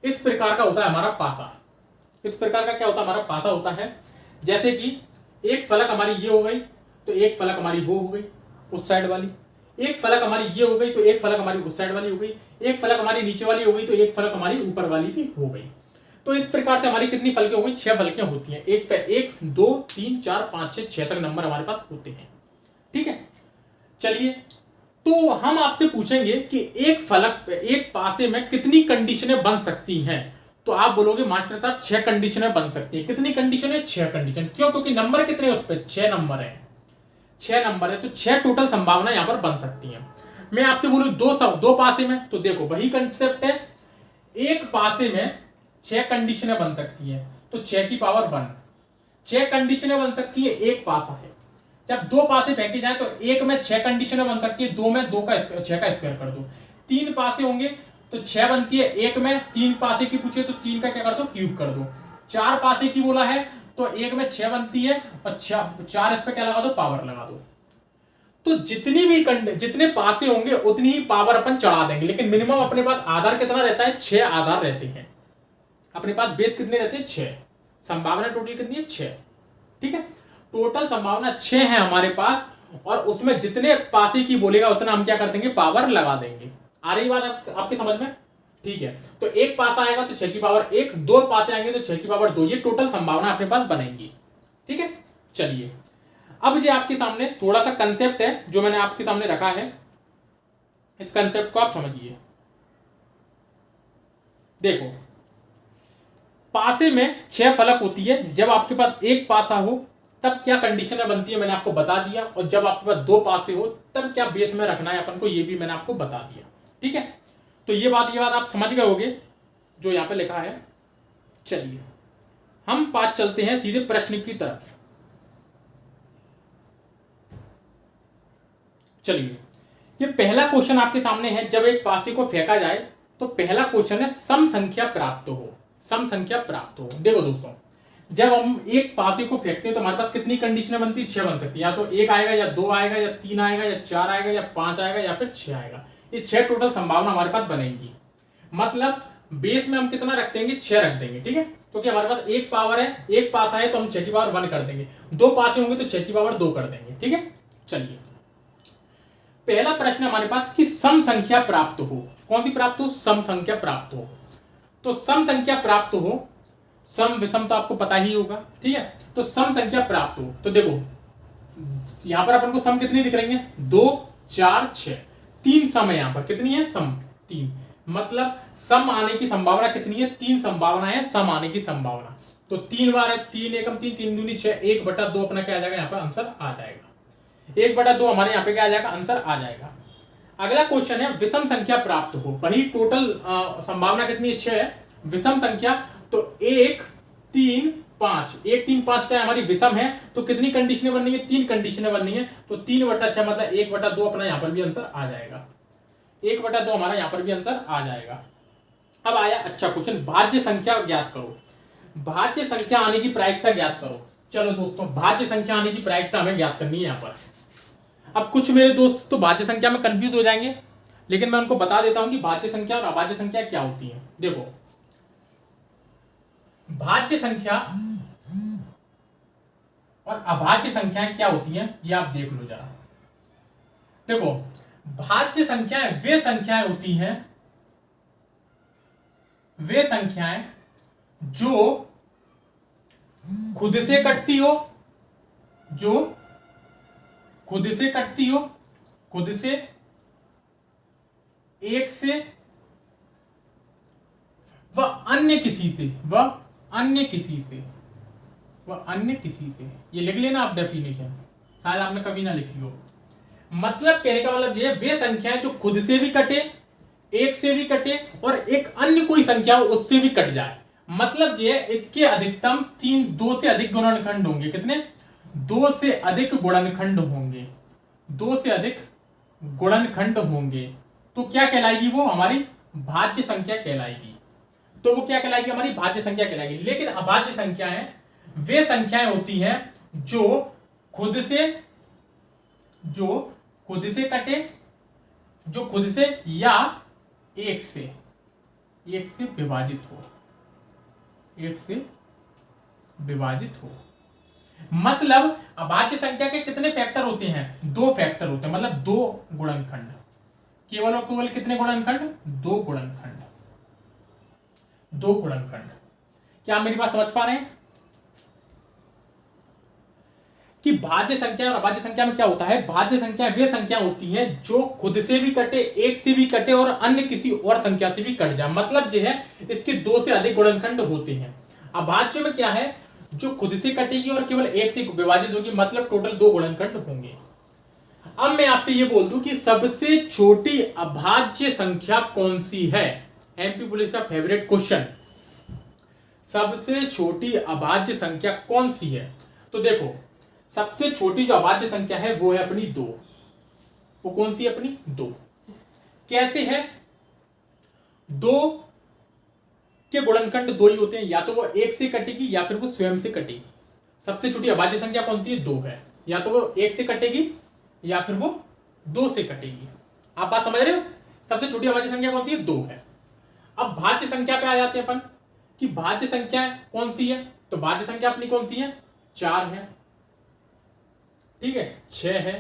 इस प्रकार का होता है हमारा पासा। इस प्रकार का क्या होता है, हमारा पासा होता है। जैसे कि एक फलक हमारी ये हो गई, तो एक फलक हमारी वो हो गई उस साइड वाली, एक फलक हमारी ये हो गई तो एक फलक हमारी उस साइड वाली हो गई, एक फलक हमारी नीचे वाली हो गई तो एक फलक हमारी ऊपर वाली भी हो गई। तो इस प्रकार से हमारी कितनी फलकें हो गई? 6 फलकें होती हैं। एक पे 1, 2, 3, 4, 5, 6 तक नंबर हमारे पास होते हैं। ठीक है, चलिए तो हम आपसे पूछेंगे कि एक फलक पे, एक पासे में कितनी कंडीशनें बन सकती हैं। तो आप बोलोगे मास्टर साहब 6 कंडीशनें बन सकती हैं। कितनी कंडीशन है? 6 कंडीशन। क्यों? क्योंकि नंबर कितने हैं उस पर? 6 नंबर है। 6 नंबर है, तो 6 टोटल संभावना यहां पर बन सकती हैं। मैं आपसे बोलूं दो पासे में, तो देखो वही कंसेप्ट है। एक पासे में 6 कंडीशनें बन सकती हैं, तो 6 की पावर 1। 6 कंडीशनें बन सकती है, एक पासा है। जब 2 पासे फेंके जाए तो एक में 6 कंडीशनें बन सकती है, 2 में 6 का स्क्वायर कर दो। 3 पासे होंगे तो 6 बनती है, एक में 3 पासे की पूछे तो 3 का क्या कर दो? क्यूब कर दो। 4 पासे की बोला है तो एक में 6 बनती है, और 4 इस पे क्या लगा दो? पावर लगा दो। तो जितने पासे होंगे उतनी ही पावर अपन चढ़ा देंगे, लेकिन मिनिमम अपने पास आधार कितना रहता है? 6 आधार रहते हैं अपने पास। बेस कितने रहते हैं? 6। संभावना टोटल कितनी है? 6। ठीक है, टोटल संभावना 6 है हमारे पास, और उसमें जितने पासे की बोलेगा उतना हम क्या कर देंगे? पावर लगा देंगे। आ रही बात आपकी समझ में? ठीक है, तो एक पासा आएगा तो 6 की पावर 1, 2 पासे आएंगे तो 6 की पावर 2, ये टोटल संभावना अपने पास बनेगी। ठीक है, चलिए अब ये आपके सामने थोड़ा सा कंसेप्ट है जो मैंने आपके सामने रखा है, इस कंसेप्ट को आप समझिए। देखो, पासे में 6 फलक होती है। जब आपके पास एक पासा हो तब क्या कंडीशन बनती है मैंने आपको बता दिया, और जब आपके पास 2 पासे हो तब क्या बेस में रखना है अपन को, ये भी मैंने आपको बता दिया। ठीक है, तो ये बात आप समझ गए होंगे जो यहां पे लिखा है। चलिए हम बात चलते हैं सीधे प्रश्न की तरफ। चलिए, ये पहला क्वेश्चन आपके सामने है। जब एक पासे को फेंका जाए तो पहला क्वेश्चन है सम संख्या प्राप्त हो। सम संख्या प्राप्त हो। देखो दोस्तों, जब हम एक पासे को फेंकते हैं तो हमारे पास कितनी कंडीशनें बनती है? 6 बन सकती है। या तो 1 आएगा, या 2 आएगा, या 3 आएगा, या 4 आएगा, या 5 आएगा, या फिर 6 आएगा। ये 6 टोटल संभावना हमारे पास बनेगी। मतलब बेस में हम कितना रख देंगे? 6 रख देंगे, ठीक है, क्योंकि हमारे पास एक पावर है, एक पास आए तो हम 6 की पावर 1 कर देंगे, 2 पास होंगे तो 6 की पावर 2 कर देंगे, ठीक है। चलिए, पहला प्रश्न हमारे पास कि सम संख्या प्राप्त हो। कौन सी प्राप्त हो? सम संख्या प्राप्त हो। तो सम संख्या प्राप्त हो, सम विषम तो आपको पता ही होगा, ठीक है। तो सम संख्या प्राप्त हो तो देखो यहां पर अपन को सम कितनी दिख रही है? 2, 4, 6, 3 सम है। यहां पर कितनी है? सम 3। मतलब सम आने की संभावना कितनी है? 3 संभावना है सम आने की संभावना। तो 3 बार है, 3 एकम 3, 3 दूनी 6, 1/2 अपना क्या आ जाएगा? यहाँ पर आंसर आ जाएगा। 1/2 हमारे यहाँ पे क्या आ जाएगा? आंसर आ जाएगा। अगला क्वेश्चन है विषम संख्या प्राप्त हो। वही टोटल संभावना कितनी है? 6 है। विषम संख्या तो 1, 3, 5, 1, 3, 5 का हमारी विषम है, तो कितनी कंडीशनें बननी है? 3 कंडीशनें बननी है। तो 3/6 मतलब 1/2 अपना यहाँ पर भी आंसर आ जाएगा। 1/2 हमारा यहाँ पर भी आंसर आ जाएगा। अब आया अच्छा क्वेश्चन, भाज्य संख्या ज्ञात करो। भाज्य संख्या आने की प्रायिकता ज्ञात करो। चलो दोस्तों, भाज्य संख्या आने की प्रायिकता हमें ज्ञात करनी है यहाँ पर। अब कुछ मेरे दोस्त तो भाज्य संख्या में कंफ्यूज हो जाएंगे, लेकिन मैं उनको बता देता हूं कि भाज्य संख्या और अभाज्य संख्या क्या होती है। देखो, भाज्य संख्या और अभाज्य संख्याएं क्या होती हैं, ये आप देख लो जरा। देखो, भाज्य संख्याएं वे संख्याएं होती हैं, वे संख्याएं जो खुद से कटती हो, जो खुद से कटती हो, खुद से, एक से, व अन्य किसी से, व अन्य किसी से, व अन्य किसी से। ये लिख लेना आप डेफिनेशन, शायद आपने कभी ना लिखी हो। मतलब कहने का मतलब ये, वे संख्याएं जो खुद से भी कटे, एक से भी कटे, और एक अन्य कोई संख्या उससे भी कट जाए। मतलब ये इसके अधिकतम 2 से अधिक गुणनखंड होंगे। कितने? 2 से अधिक गुणनखंड होंगे। 2 से अधिक गुणनखंड होंगे तो क्या कहलाएगी? वो हमारी भाज्य संख्या कहलाएगी। तो वो क्या कहलाएगी? हमारी भाज्य संख्या कहलाएगी। लेकिन अभाज्य संख्याएं वे संख्याएं होती हैं जो खुद से कटे, जो खुद से या एक से विभाजित हो, एक से विभाजित हो। मतलब अभाज्य संख्या के कितने फैक्टर होते हैं? 2 फैक्टर होते हैं, मतलब 2 गुणनखंड। केवल और केवल कितने गुणनखंड? 2 गुणनखंड। 2 गुणनखंड। क्या आप मेरी बात समझ पा रहे हैं कि भाज्य संख्या और अभाज्य संख्या में क्या होता है? भाज्य संख्या वे संख्या होती हैं जो खुद से भी कटे, एक से भी कटे, और अन्य किसी और संख्या से भी कट जाए। मतलब यह है इसके 2 से अधिक गुणनखंड होते हैं। अभाज्य में क्या है? जो खुद से कटेगी और केवल एक से विभाजित होगी, मतलब टोटल 2 गुणनखंड होंगे। अब मैं आपसे ये बोल दूं कि सबसे छोटी अभाज्य संख्या कौन सी है? एमपी पुलिस का फेवरेट क्वेश्चन, सबसे छोटी अभाज्य संख्या कौन सी है? तो देखो, सबसे छोटी जो अभाज्य संख्या है वो है अपनी 2। वो कौन सी है? अपनी 2। कैसे है? 2 के गुणनखंड 2 ही होते हैं, या तो वो एक से कटेगी या फिर वो स्वयं से कटेगी। सबसे छोटी अभाज्य संख्या कौन सी है? 2 है। या तो वो एक से कटेगी या फिर वो 2 से कटेगी। आप बात समझ रहे हो? सबसे छोटी अभाज्य संख्या कौन सी है? 2 है। अब भाज्य संख्या पे आ जाते हैं अपन कि भाज्य संख्या कौन सी है। तो भाज्य संख्या अपनी कौन सी है? 4 है, ठीक है, 6 है।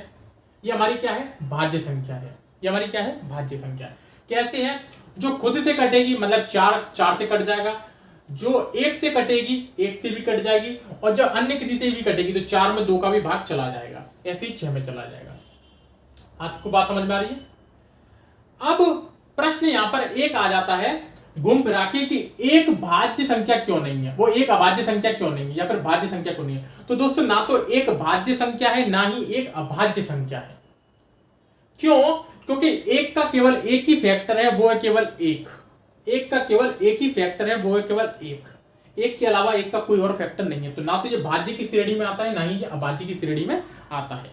ये हमारी क्या है? भाज्य संख्या है। ये हमारी क्या है? भाज्य संख्या है। कैसे है? जो खुद से कटेगी मतलब 4 से कट जाएगा, जो एक से कटेगी एक से भी कट जाएगी, और जब अन्य किसी से भी कटेगी तो 4 में 2 का भी भाग चला जाएगा, ऐसे ही 6 में चला जाएगा। आपको बात समझ में आ रही है? अब प्रश्न यहां पर एक आ जाता है घूम फिरा के कि एक भाज्य संख्या क्यों नहीं है, वो एक अभाज्य संख्या क्यों नहीं है, या फिर भाज्य संख्या क्यों नहीं है। तो दोस्तों, ना तो एक भाज्य संख्या है ना ही एक अभाज्य संख्या है। क्यों? क्योंकि एक का केवल एक ही फैक्टर है, वो है केवल एक। एक का केवल एक ही फैक्टर है, वो है केवल एक के अलावा एक का कोई और फैक्टर नहीं है। तो ना तो ये भाज्य की श्रेणी में आता है, ना ही ये अभाज्य की श्रेणी में आता है।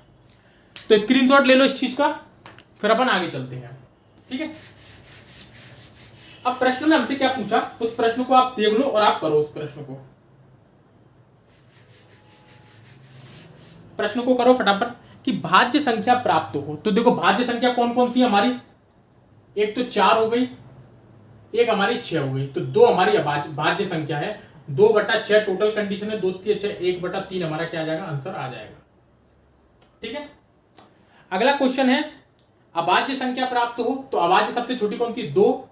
तो स्क्रीनशॉट ले लो इस चीज का, फिर अपन आगे चलते हैं, ठीक है। अब प्रश्न में हमसे क्या पूछा, उस प्रश्न को आप देख लो और आप करो उस प्रश्न को। प्रश्न को करो फटाफट कि भाज्य संख्या प्राप्त हो। तो देखो भाज्य संख्या कौन कौन सी है हमारी, एक तो 4 हो गई, एक हमारी 6 हो गई, तो 2 हमारी भाज्य संख्या है। 2/6 टोटल कंडीशन है, 2 3 6, 1/3 हमारा क्या आ जाएगा, आंसर आ जाएगा। ठीक है, अगला क्वेश्चन है अभाज्य संख्या प्राप्त हो। तो अभाज्य सबसे छोटी कौन सी है, 2,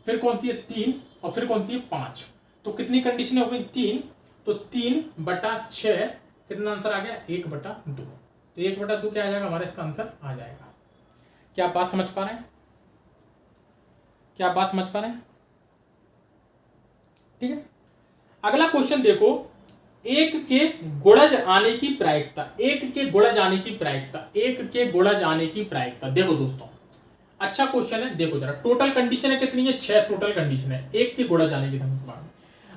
फिर कौन सी है 3, और फिर कौन सी है 5। तो कितनी कंडीशन हो गई, 3, तो 3/6 कितना आंसर आ गया, 1/2। तो 1/2 क्या आ जाएगा हमारा, इसका आंसर आ जाएगा। क्या आप बात समझ पा रहे हैं, क्या आप बात समझ पा रहे हैं? ठीक है, अगला क्वेश्चन देखो, एक के गुणज आने की प्रायिकता, एक के गुणज आने की प्रायिकता, एक के गुणज आने की प्रायिकता। देखो दोस्तों अच्छा क्वेश्चन है, देखो जरा टोटल कंडीशन है कितनी है, 6 टोटल कंडीशन है, एक के गुणज आने की संभावना।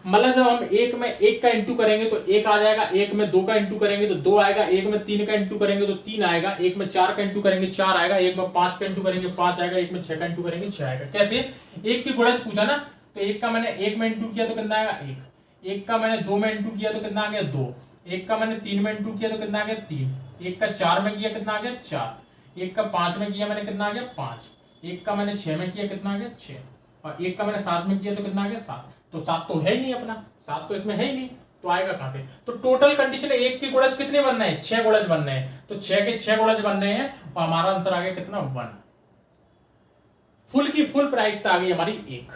मतलब जब हम एक में 1 का इंटू करेंगे तो 1 आ जाएगा, एक में 2 का इंटू करेंगे तो 2 आएगा, एक में 3 का इंटू करेंगे तो 3 आएगा, एक में 4 का इंटू करेंगे 4 आएगा, एक में 5 का इंटू करेंगे 5 आएगा, एक में 6 का इंटू करेंगे 6 आएगा। कैसे, एक की गुणज पूछा ना, तो एक का मैंने 1 में इंटू किया तो कितना आएगा 1, एक का मैंने 2 में इंटू किया तो कितना आ गया 2, एक का मैंने 3 में इंटू किया तो कितना आ गया 3, एक का 4 में किया कितना आ गया 4, एक का 5 में किया मैंने कितना आ गया 5, एक का मैंने 6 में किया कितना आ गया 6, और एक का मैंने 7 में किया तो कितना आ गया 7। तो 7 तो है ही नहीं अपना, 7 तो इसमें है ही नहीं, तो आएगा कहां से। तो टोटल कंडीशन है एक की गुणज कितने बनना है, 6 गुणज बनने हैं, तो 6 के 6 गुणज बनने हैं, और हमारा आंसर आ गया कितना 1। फुल की फुल प्रायिकता आ गई हमारी 1।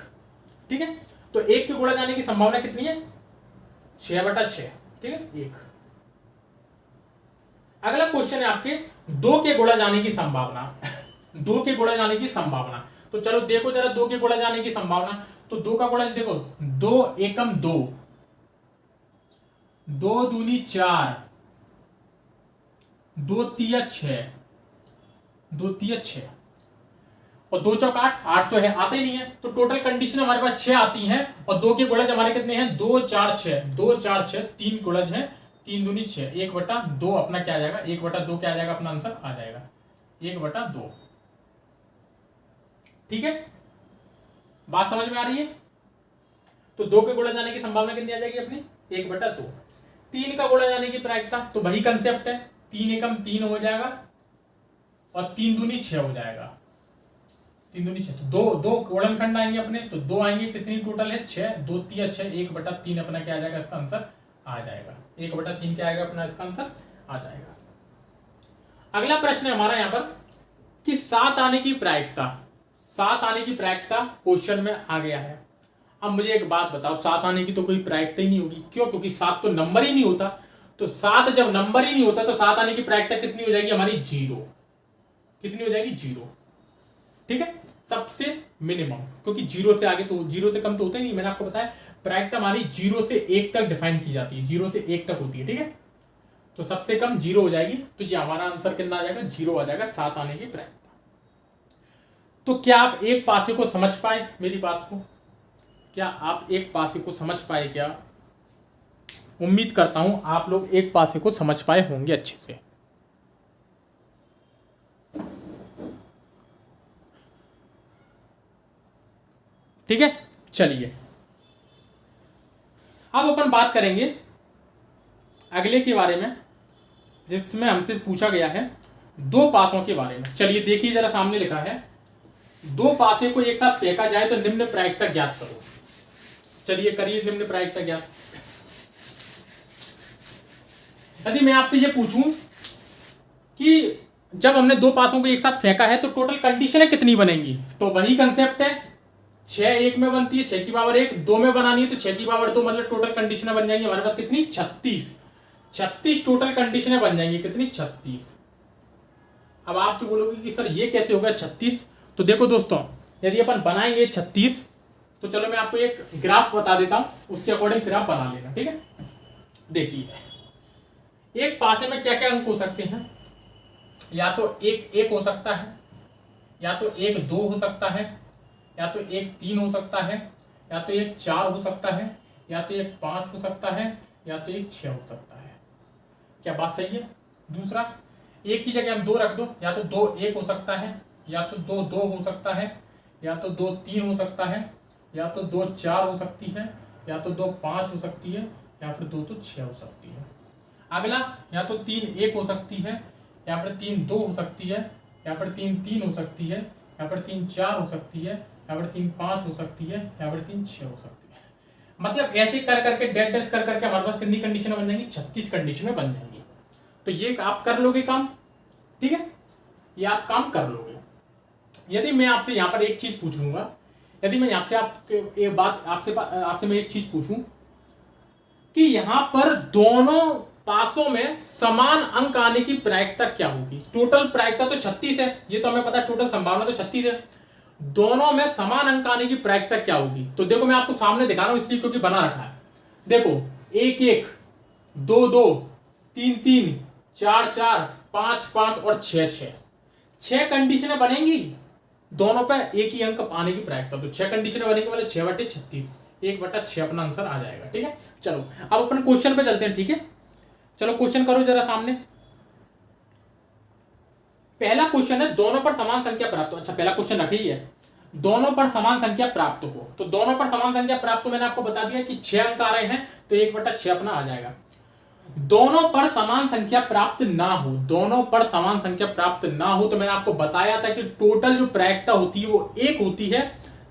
ठीक है, तो 1 के गुणज आने की संभावना कितनी है, 6/6। ठीक है, 1। अगला क्वेश्चन है आपके 2 के गुणज आने की संभावना 2 के गुणज आने की संभावना। तो चलो देखो जरा 2 के गुणज आने की संभावना। तो 2 का गुणज देखो, 2 एकम 2, 2 दूनी 4, 2 तिया 6, 2 तिया 6, और 2 चौक 8, 8 तो है आते ही नहीं है। तो टोटल कंडीशन हमारे पास 6 आती हैं, और 2 के गुणज हमारे कितने हैं, 2 4 6, 2 4 6, 3 गुणज है, 3 दूनी 6, 1/2 अपना क्या आ जाएगा, 1/2 क्या आ जाएगा, अपना आंसर आ जाएगा 1/2। ठीक है, बात समझ में आ रही है। तो 2 के गुणा जाने की संभावना कितनी आ जाएगी अपनी, 1/2। 3 का गुणा जाने की प्रायिकता, तो वही कंसेप्ट है, 3 एकम 3 हो जाएगा, और 3 दूनी 6 हो जाएगा, 3 दूनी 6, तो दो गुणनखंड आएंगे अपने, तो 2 आएंगे, कितनी टोटल है 6, 2 तिया 6, 1/3 अपना क्या आ जाएगा, इसका आंसर आ जाएगा 1/3 क्या आएगा अपना, इसका आंसर आ जाएगा। अगला प्रश्न है हमारा यहाँ पर कि 7 आने की प्रायिकता, 7 आने की प्रायिकता क्वेश्चन में आ गया है। अब मुझे एक बात बताओ, 7 आने की तो कोई प्रायिकता ही नहीं होगी, क्यों, क्योंकि 7 तो नंबर ही नहीं होता। तो 7 जब नंबर ही नहीं होता तो 7 आने की प्रायिकता कितनी हो जाएगी हमारी, 0। कितनी हो जाएगी, 0। ठीक है, सबसे मिनिमम, क्योंकि 0 से आगे तो 0 से कम तो होता ही नहीं। मैंने आपको बताया प्रायिकता हमारी 0 से 1 तक डिफाइन की जाती है, 0 से 1 तक होती है। ठीक है, तो सबसे कम 0 हो जाएगी, तो ये हमारा आंसर कितना आ जाएगा, 0 आ जाएगा 7 आने की प्रायिकता। तो क्या आप एक पासे को समझ पाए मेरी बात को, क्या आप एक पासे को समझ पाए, क्या उम्मीद करता हूं आप लोग एक पासे को समझ पाए होंगे अच्छे से। ठीक है, चलिए अब अपन बात करेंगे अगले के बारे में, जिसमें हमसे पूछा गया है 2 पासों के बारे में। चलिए देखिए जरा, सामने लिखा है 2 पासे को एक साथ फेंका जाए तो निम्न प्रायिकता ज्ञात करो। चलिए करिए निम्न प्रायिकता ज्ञात। यदि मैं आपसे ये पूछूं कि जब हमने 2 पासों को एक साथ फेंका है तो टोटल कंडीशनें कितनी बनेंगी, तो वही कंसेप्ट है, 6 1 में बनती है, 6 की पावर 1, 2 में बनानी है तो 6 की पावर 2, मतलब टोटल कंडीशनें बन जाएंगी हमारे पास कितनी, 36 टोटल कंडीशनें बन जाएंगी, कितनी 36। अब आप जो बोलोगे कि सर ये कैसे होगा 36, तो देखो दोस्तों, यदि अपन बनाएंगे 36, तो चलो मैं आपको एक ग्राफ बता देता हूं, उसके अकॉर्डिंग फिर आप बना लेना। ठीक है, देखिए एक पासे में क्या क्या अंक हो सकते हैं, या तो 1 हो सकता है, या तो 1 2 हो सकता है, या तो 1 3 हो सकता है, या तो 1 4 हो सकता है, या तो 1 5 हो सकता है, या तो 1 6 हो सकता है। क्या बात सही है। दूसरा, 1 की जगह हम 2 रख दो, या तो 2 1 हो सकता है, या तो 2 2 हो सकता है, या तो 2 3 हो सकता है, या तो 2 4 हो सकती है, या तो 2 5 हो सकती है, या फिर 2 तो 6 हो सकती है। अगला या तो 3 1 हो सकती है, या फिर 3 2 हो सकती है, या फिर 3 3 हो सकती है, या फिर 3 4 हो सकती है, या फिर 3 5 हो सकती है, या फिर 3 6 हो सकती है। मतलब ऐसे कर करके डेट डेट कर करके हमारे पास कितनी कंडीशन बन जाएंगी? 36 कंडीशनें बन जाएंगी। तो ये आप कर लोगे काम, ठीक है, ये आप काम कर लोगे। यदि मैं आपसे यहाँ पर एक चीज पूछ लूंगा, यदि मैं आपसे एक बात आपसे मैं एक चीज पूछूं कि यहाँ पर दोनों पासों में समान अंक आने की प्रायिकता क्या होगी? टोटल प्रायिकता तो 36 है, ये तो हमें पता है, टोटल संभावना तो 36 है। दोनों में समान अंक आने की प्रायिकता क्या होगी? तो देखो मैं आपको सामने दिखा रहा हूं इसलिए क्योंकि बना रखा है। देखो 1 1 2 2 3 3 4 4 5 5 और 6 6 6 कंडीशनें बनेंगी दोनों पर एक ही अंक आने की प्रायिकता। तो 6 कंडीशनें बनेंगी, मतलब 6/36, 1/6 अपना आंसर आ जाएगा। ठीक है, चलो अब अपन क्वेश्चन पे चलते हैं। ठीक है, चलो क्वेश्चन करो जरा सामने। पहला क्वेश्चन है दोनों पर समान संख्या प्राप्त हो। अच्छा, पहला क्वेश्चन रखी ही है, दोनों पर समान संख्या प्राप्त हो। तो दोनों पर समान संख्या प्राप्त हो, मैंने आपको बता दिया कि 6 अंक आ रहे हैं, तो 1/6 अपना आ जाएगा। दोनों पर समान संख्या प्राप्त ना हो, दोनों पर समान संख्या प्राप्त ना हो, तो मैंने आपको बताया था कि टोटल जो प्रायिकता होती है वो 1 होती है,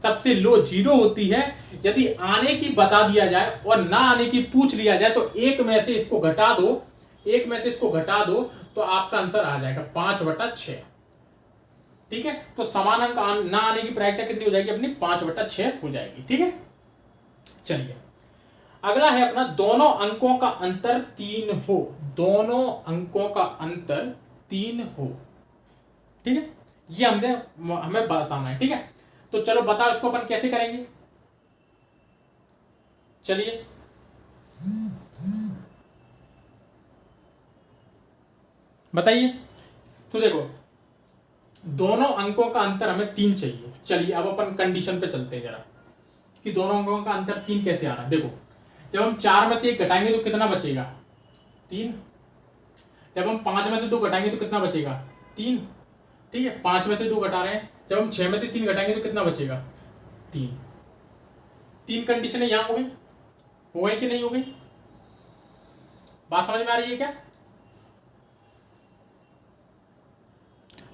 सबसे लो 0 होती है। यदि आने की बता दिया जाए और ना आने की पूछ लिया जाए तो एक में से इसको घटा दो, एक में से इसको घटा दो, तो आपका आंसर आ जाएगा 5/6। ठीक है, तो समान अंक ना आने की प्रायिकता कितनी हो जाएगी अपनी? 5/6 हो जाएगी। ठीक है, चलिए अगला है अपना दोनों अंकों का अंतर 3 हो, दोनों अंकों का अंतर 3 हो। ठीक है, ये हमें बताना है। ठीक है, तो चलो बताओ इसको अपन कैसे करेंगे। चलिए बताइए। तो देखो दोनों अंकों का अंतर हमें 3 चाहिए। चलिए अब अपन कंडीशन पे चलते हैं जरा कि दोनों अंकों का अंतर 3 कैसे आना है। देखो जब हम 4 में से 1 घटाएंगे तो कितना बचेगा? 3। जब हम 5 में से 2 घटाएंगे तो कितना बचेगा? 3। ठीक है, 5 में से 2 घटा रहे हैं, जब हम 6 में से 3 घटाएंगे तो कितना बचेगा? 3। 3 कंडीशनें यहां हो गई कि नहीं हो गई? बात समझ में आ रही है क्या?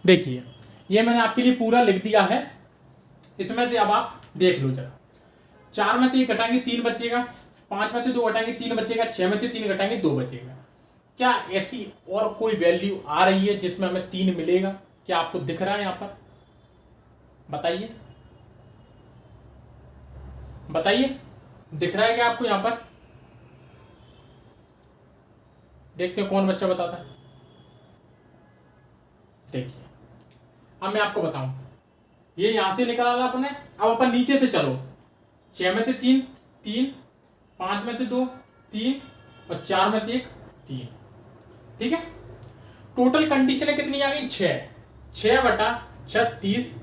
देखिए ये मैंने आपके लिए पूरा लिख दिया है, इसमें से अब आप देख लो जरा। 4 में से 1 घटाएंगे 3 बचेगा, 5 में से 2 घटाएंगे 3 बचेगा, 6 में से 3 घटाएंगे 2 बचेगा। क्या ऐसी और कोई वैल्यू आ रही है जिसमें हमें 3 मिलेगा? क्या आपको दिख रहा है यहां पर? बताइए बताइए, दिख रहा है क्या आपको यहां पर? देखते हो कौन बच्चा बताता है। देखिए अब मैं आपको बताऊं, ये यहां से निकाला अपने। अब अपन नीचे से चलो, 6 में से 3 3, 5 में से 2 3 और 4 में से 1 3। ठीक है, टोटल कंडीशन कितनी आ गई? 6। 6/36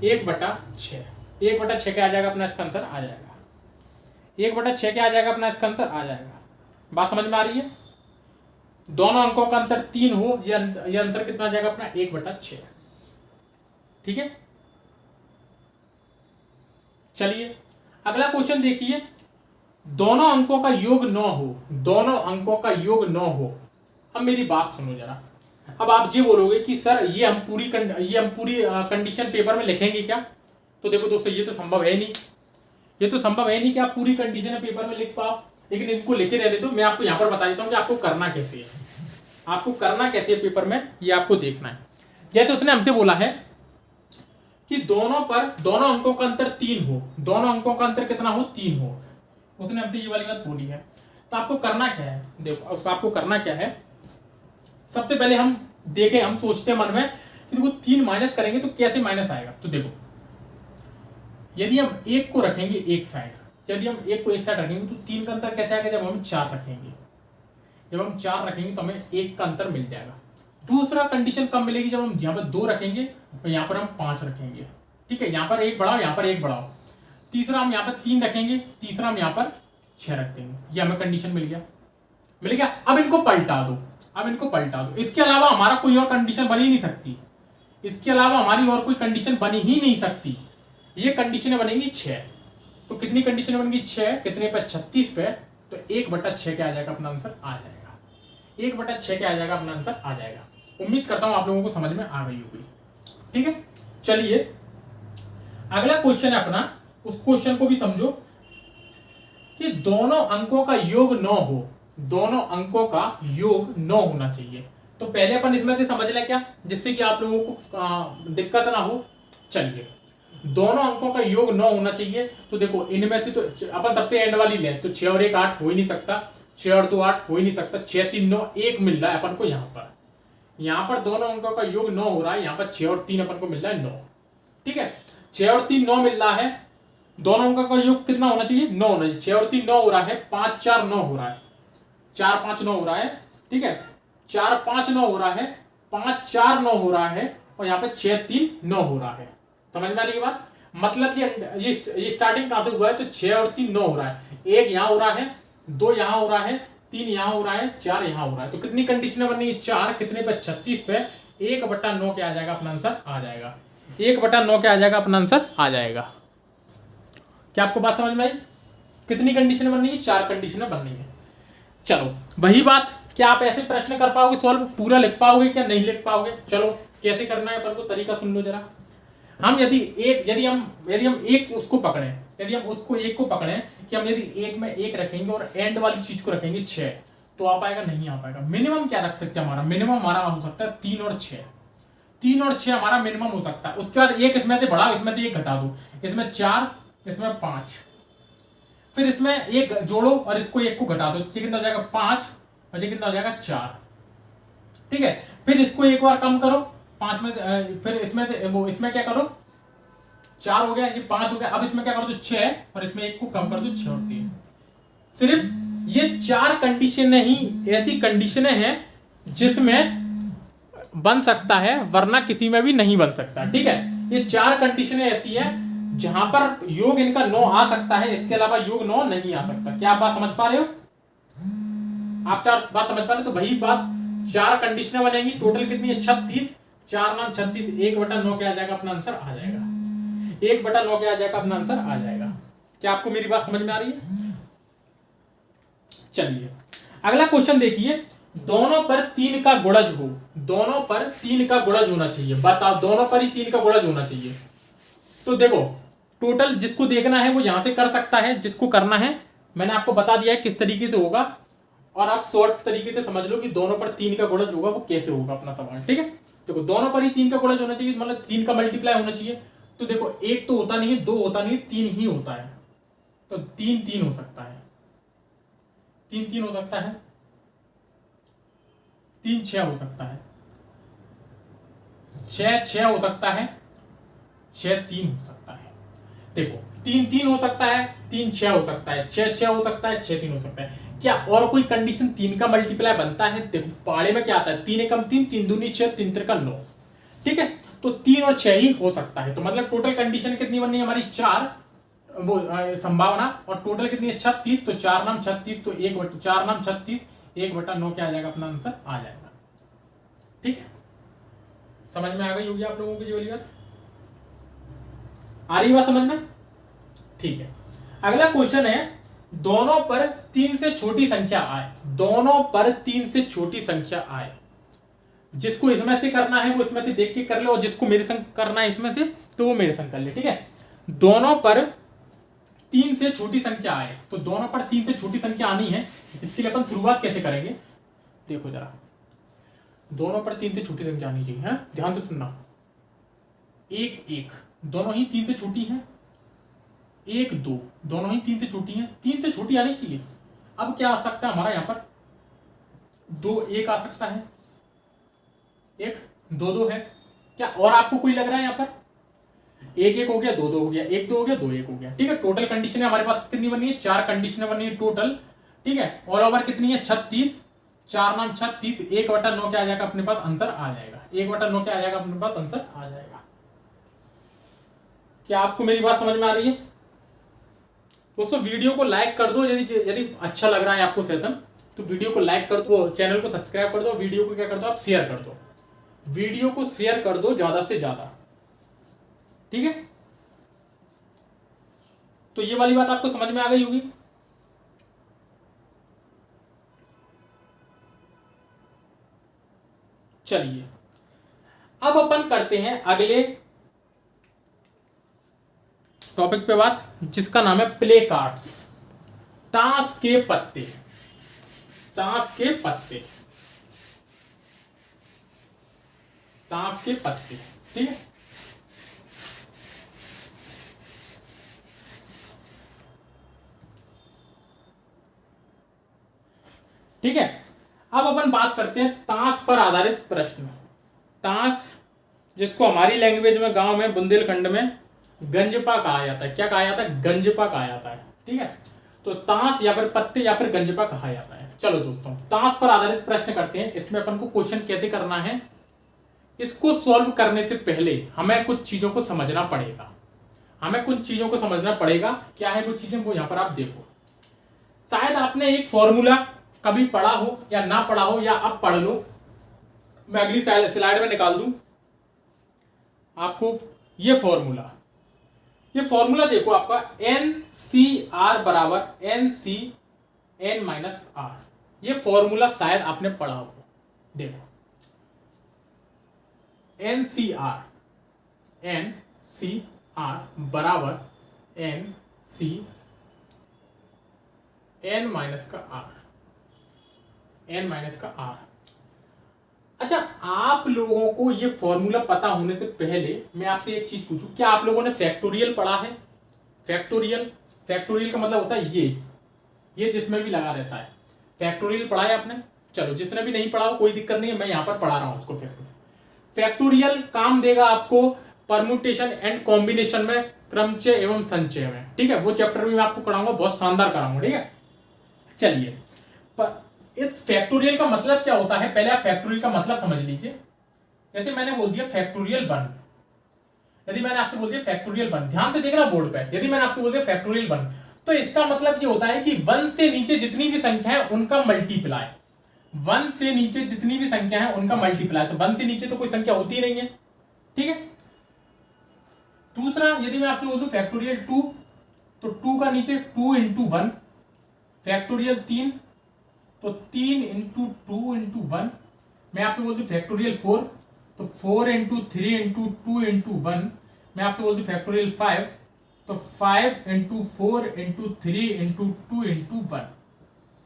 1/6, 1/6 क्या आ जाएगा अपना इसका आंसर? आ जाएगा 1/6 क्या आ जाएगा अपना इसका आंसर? आ जाएगा। बात समझ में आ रही है? दोनों अंकों का अंतर 3 हो, यह अंतर कितना आ जाएगा अपना? 1/6। ठीक है, चलिए अगला क्वेश्चन देखिए, दोनों अंकों का योग 9 हो, दोनों अंकों का योग 9 हो। अब मेरी बात सुनो जरा। अब आप ये बोलोगे कि सर ये हम पूरी कंडीशन पेपर में लिखेंगे क्या? तो देखो दोस्तों ये तो संभव है नहीं, ये तो संभव है नहीं कि आप पूरी कंडीशन पेपर में लिख पाओ, लेकिन इनको लिखे रहने दो। मैं आपको यहां पर बता देता हूं कि आपको करना कैसे है, आपको करना कैसे है पेपर में, ये आपको देखना है। जैसे उसने हमसे बोला है कि दोनों अंकों का अंतर 3 हो, दोनों अंकों का अंतर कितना हो? 3 हो। उसने हमसे ये वाली बात बोली है, तो आपको करना क्या है? देखो उसको आपको करना क्या है, सबसे पहले हम देखें, हम सोचते हैं मन में कि देखो 3 माइनस करेंगे तो कैसे माइनस आएगा। तो देखो यदि हम 1 को रखेंगे एक साइड, यदि हम 1 को एक साइड रखेंगे तो 3 का अंतर कैसे आएगा? जब हम 4 रखेंगे, जब हम 4 रखेंगे तो हमें 1 का अंतर मिल जाएगा। दूसरा कंडीशन कब मिलेगी? जब हम यहाँ पर 2 रखेंगे और यहाँ पर हम 5 रखेंगे। ठीक है, यहाँ पर 1 बढ़ाओ, यहाँ पर 1 बढ़ाओ। तीसरा हम यहाँ पर 3 रखेंगे, तीसरा हम यहाँ पर 6 रख देंगे। ये हमें कंडीशन मिल गया। अब इनको पलटा दो, अब इनको पलटा दो। इसके अलावा हमारा कोई और कंडीशन बन ही नहीं सकती, इसके अलावा हमारी और कोई कंडीशन बनी ही नहीं सकती। ये कंडीशनें बनेंगी 6। तो कितनी कंडीशनें बनेंगी? 6 कितने पे? 36 पे। तो 1/6 क्या आ जाएगा अपना आंसर? आ जाएगा 1/6 क्या आ जाएगा अपना आंसर आ जाएगा। उम्मीद करता हूं आप लोगों को समझ में आ गई होगी। ठीक है, चलिए अगला क्वेश्चन है अपना, उस क्वेश्चन को भी समझो कि दोनों अंकों का योग 9 हो, दोनों अंकों का योग 9 होना चाहिए। तो पहले अपन इसमें से समझ लें क्या, जिससे कि आप लोगों को दिक्कत ना हो। चलिए, दोनों अंकों का योग 9 होना चाहिए। तो देखो इनमें से तो अपन सबसे एंड वाली लें तो 6 और 1 8 हो ही नहीं सकता, 6 और 2 8 हो ही नहीं सकता, 6 3 9 1 मिल रहा है अपन को यहाँ पर दोनों अंकों का योग 9 हो रहा है, यहाँ पर 6 और 3 अपन को मिल रहा है 9। ठीक है, 6 और 3 9 मिल रहा है, दोनों अंकों का योग कितना होना चाहिए 9 होना चाहिए। 6 और 3 9 हो रहा है, 5 4 9 हो रहा है, 4 5 9 हो रहा है। ठीक है, 4 5 9 हो रहा है, 5 4 9 हो रहा है, और यहाँ पे 6 3 9 हो रहा है। समझ में आ रही है बात? मतलब ये स्टार्टिंग कहां से हुआ है, तो 6 और 3 9 हो रहा है, 1 यहां हो रहा है, 2 यहां हो रहा है, 3 यहां हो रहा है, 4 यहां हो रहा है। तो कितनी कंडीशन बनेगी, 4 कितने पे 36 पे 1/9 क्या आ जाएगा अपना आंसर आ जाएगा, 1/9 क्या आ जाएगा अपना आंसर आ जाएगा। क्या आपको बात समझ में आई? कितनी कंडीशन बननी है, 4 कंडीशन बननी है। चलो वही बात, क्या आप ऐसे प्रश्न कर पाओगे सॉल्व, पूरा लिख पाओगे क्या नहीं लिख पाओगे? चलो कैसे करना है अपन को तरीका सुन लो जरा। हम यदि हम एक उसको पकड़े, यदि हम उसको एक को पकड़े कि हम यदि एक में एक रखेंगे और एंड वाली चीज को रखेंगे 6, तो आ पाएगा नहीं आ पाएगा। मिनिमम क्या रख सकते हैं, हमारा मिनिमम हमारा हो सकता है 3 और 6, 3 और 6 हमारा मिनिमम हो सकता है। उसके बाद एक इसमें से बढ़ाओ, इसमें से एक घटा दो, इसमें 4 इसमें 5, फिर इसमें एक जोड़ो और इसको एक को घटा दो, तो कितना हो जाएगा 5 और ये कितना हो जाएगा 4। ठीक है, फिर इसको एक बार कम करो 5 में, फिर इसमें से वो इसमें क्या करो 4 हो गया, ये 5 हो गया, अब इसमें क्या करो तो 6 और इसमें एक को कम कर दो 6 और 3। सिर्फ ये 4 कंडीशनें ही ऐसी कंडीशनें हैं जिसमें बन सकता है, वरना किसी में भी नहीं बन सकता। ठीक है, ये 4 कंडीशनें ऐसी है जहां पर योग इनका 9 आ सकता है, इसके अलावा योग 9 नहीं आ सकता। क्या आप बात समझ पा रहे हो? आप 4 बात समझ पा रहे हो? तो वही बात, 4 कंडीशनें बनेंगी, टोटल कितनी है 36, 4 नाम 36, 1/9 क्या आ जाएगा अपना आंसर आ जाएगा, 1/9 क्या आ जाएगा अपना आंसर आ जाएगा। क्या आपको मेरी बात समझ में आ रही है? चलिए अगला क्वेश्चन देखिए, दोनों पर 3 का गुणज हो, दोनों पर 3 का गुणज होना चाहिए। बताओ, दोनों पर ही 3 का गुणज होना चाहिए। तो देखो टोटल जिसको देखना है वो यहां से कर सकता है, जिसको करना है मैंने आपको बता दिया है किस तरीके से होगा, और आप शॉर्ट तरीके से समझ लो कि दोनों पर 3 का गुणज होगा वो कैसे होगा अपना सवाल। ठीक है, देखो दोनों पर ही 3 का गुणज होना चाहिए, मतलब 3 का मल्टीप्लाई होना चाहिए। तो देखो एक तो होता नहीं है, 2 होता नहीं है, 3 ही होता है। तो 3 3 हो सकता है, 3 3 हो सकता है, 3 6 हो सकता है, 6 6 हो सकता है, 6 3 हो सकता है। देखो 3 3 हो सकता है, 3 6 हो सकता है, 6 6 हो सकता है, 6 3 हो सकता है। क्या और कोई कंडीशन 3 का मल्टीप्लाई बनता है? देखो पहाड़े में क्या आता है, 3 एकम 3, 3 दूनी 6, 3 त्रिका 9। ठीक है, तो 3 और 6 ही हो सकता है। तो मतलब टोटल कंडीशन कितनी बननी है हमारी 4, वो संभावना, और टोटल कितनी है 36। तो 4 नाम 36, तो 4 नाम 36, 1/9 क्या आ जाएगा अपना आंसर आ जाएगा। ठीक है, समझ में आ गई होगी आप लोगों की जो वाली बात, आ रही बात समझ में? ठीक है, अगला क्वेश्चन है, दोनों पर 3 से छोटी संख्या आए, दोनों पर 3 से छोटी संख्या आए। जिसको इसमें से करना है वो इसमें से देख के कर ले, और जिसको मेरे संग करना है इसमें से तो वो मेरे संग कर ले। ठीक है, दोनों पर 3 से छोटी संख्या आए, तो दोनों पर 3 से छोटी संख्या आनी है, इसके लिए अपन शुरुआत कैसे करेंगे देखो जरा। दोनों पर 3 से छोटी संख्या आनी चाहिए, है ध्यान से सुनना। 1 1 दोनों ही 3 से छोटी हैं, 1 2 दोनों ही 3 से छोटी हैं, 3 से छोटी आनी चाहिए। अब क्या आ सकता है हमारा यहाँ पर, 2 1 आ सकता है, 1 2 2 है। क्या और आपको कोई लग रहा है यहाँ पर? 1 1 हो गया, 2 2 हो गया, 1 2 हो गया, 2 1 हो गया। ठीक है, टोटल कंडीशन है हमारे पास कितनी बनी है, 4 कंडीशन बनी है टोटल। ठीक है, ऑल ओवर कितनी है 36, 4 नाम 36, 1/9 क्या आ जाएगा अपने पास आंसर आ जाएगा, 1/9 क्या आ जाएगा अपने पास आंसर आ जाएगा। क्या आपको मेरी बात समझ में आ रही है? दोस्तों वीडियो को लाइक कर दो, यदि अच्छा लग रहा है आपको सेशन, तो वीडियो को लाइक कर दो, चैनल को सब्सक्राइब कर दो, वीडियो को क्या कर दो आप शेयर कर दो, वीडियो को शेयर कर दो ज्यादा से ज्यादा। ठीक है, तो ये वाली बात आपको समझ में आ गई होगी। चलिए अब अपन करते हैं अगले टॉपिक पे बात, जिसका नाम है प्ले कार्ड्स, ताश के पत्ते। ताश के पत्ते, ताश के पत्ते, ठीक है। ठीक है, अब अपन बात करते हैं ताश पर आधारित प्रश्न। ताश, जिसको हमारी लैंग्वेज में गांव में बुंदेलखंड में गंजपा कहा जाता है। क्या कहा जाता है? गंजपा कहा जाता है, ठीक है। तो ताश या फिर पत्ते या फिर गंजपा कहा जाता है। चलो दोस्तों, ताश पर आधारित प्रश्न करते हैं। इसमें अपन को क्वेश्चन कैसे करना है, इसको सॉल्व करने से पहले हमें कुछ चीजों को समझना पड़ेगा। हमें कुछ चीजों को समझना पड़ेगा। क्या है वो चीजें, वो यहां पर आप देखो। शायद आपने एक फॉर्मूला कभी पढ़ा हो या ना पढ़ा हो, या अब पढ़ लो। मैं अगली स्लाइड में निकाल दूं आपको ये फॉर्मूला। ये फॉर्मूला देखो आपका, NCR बराबर NC(n-R). ये फॉर्मूला शायद आपने पढ़ा हो। देखो NCR बराबर n(n-R). अच्छा, आप लोगों को ये फॉर्मूला पता होने से पहले मैं आपसे एक चीज पूछूं, क्या आप लोगों ने फैक्टोरियल पढ़ा है? फैक्टोरियल का मतलब होता है ये जिसमें भी लगा रहता है। फैक्टोरियल पढ़ा है आपने? चलो, जिसने भी नहीं पढ़ा हो कोई दिक्कत नहीं है, मैं यहां पर पढ़ा रहा हूं उसको। फैक्टोरियल काम देगा आपको परम्यूटेशन एंड कॉम्बिनेशन में, क्रमचय एवं संचय में, ठीक है। वो चैप्टर भी मैं आपको कराऊंगा, बहुत शानदार कराऊंगा, ठीक है। चलिए, इस फैक्टोरियल का मतलब क्या होता है, पहले आप फैक्टोरियल का मतलब समझ लीजिए। जैसे मैंने बोल दिया फैक्टोरियल 1, यदि मैंने आपसे बोल दिया फैक्टोरियल 1, ध्यान से देखना बोर्ड पे, यदि मैंने आपसे बोल दिया फैक्टोरियल 1, तो इसका मतलब ये होता है कि 1 से नीचे जितनी भी संख्या है उनका मल्टीप्लाई। 1 से नीचे जितनी भी संख्या है उनका मल्टीप्लाई। तो 1 से नीचे तो कोई संख्या होती ही नहीं है, ठीक है। दूसरा, यदि मैं आपसे बोल दूं फैक्टोरियल 2, तो 2 का नीचे 2 × 1। फैक्टोरियल 3, तो 3 × 2 × 1। मैं आपसे बोल दूं फैक्टोरियल 4, तो 4 × 3 × 2 × 1। मैं आपसे बोल दूं फैक्टोरियल 5, तो 5 × 4 × 3 × 2 × 1।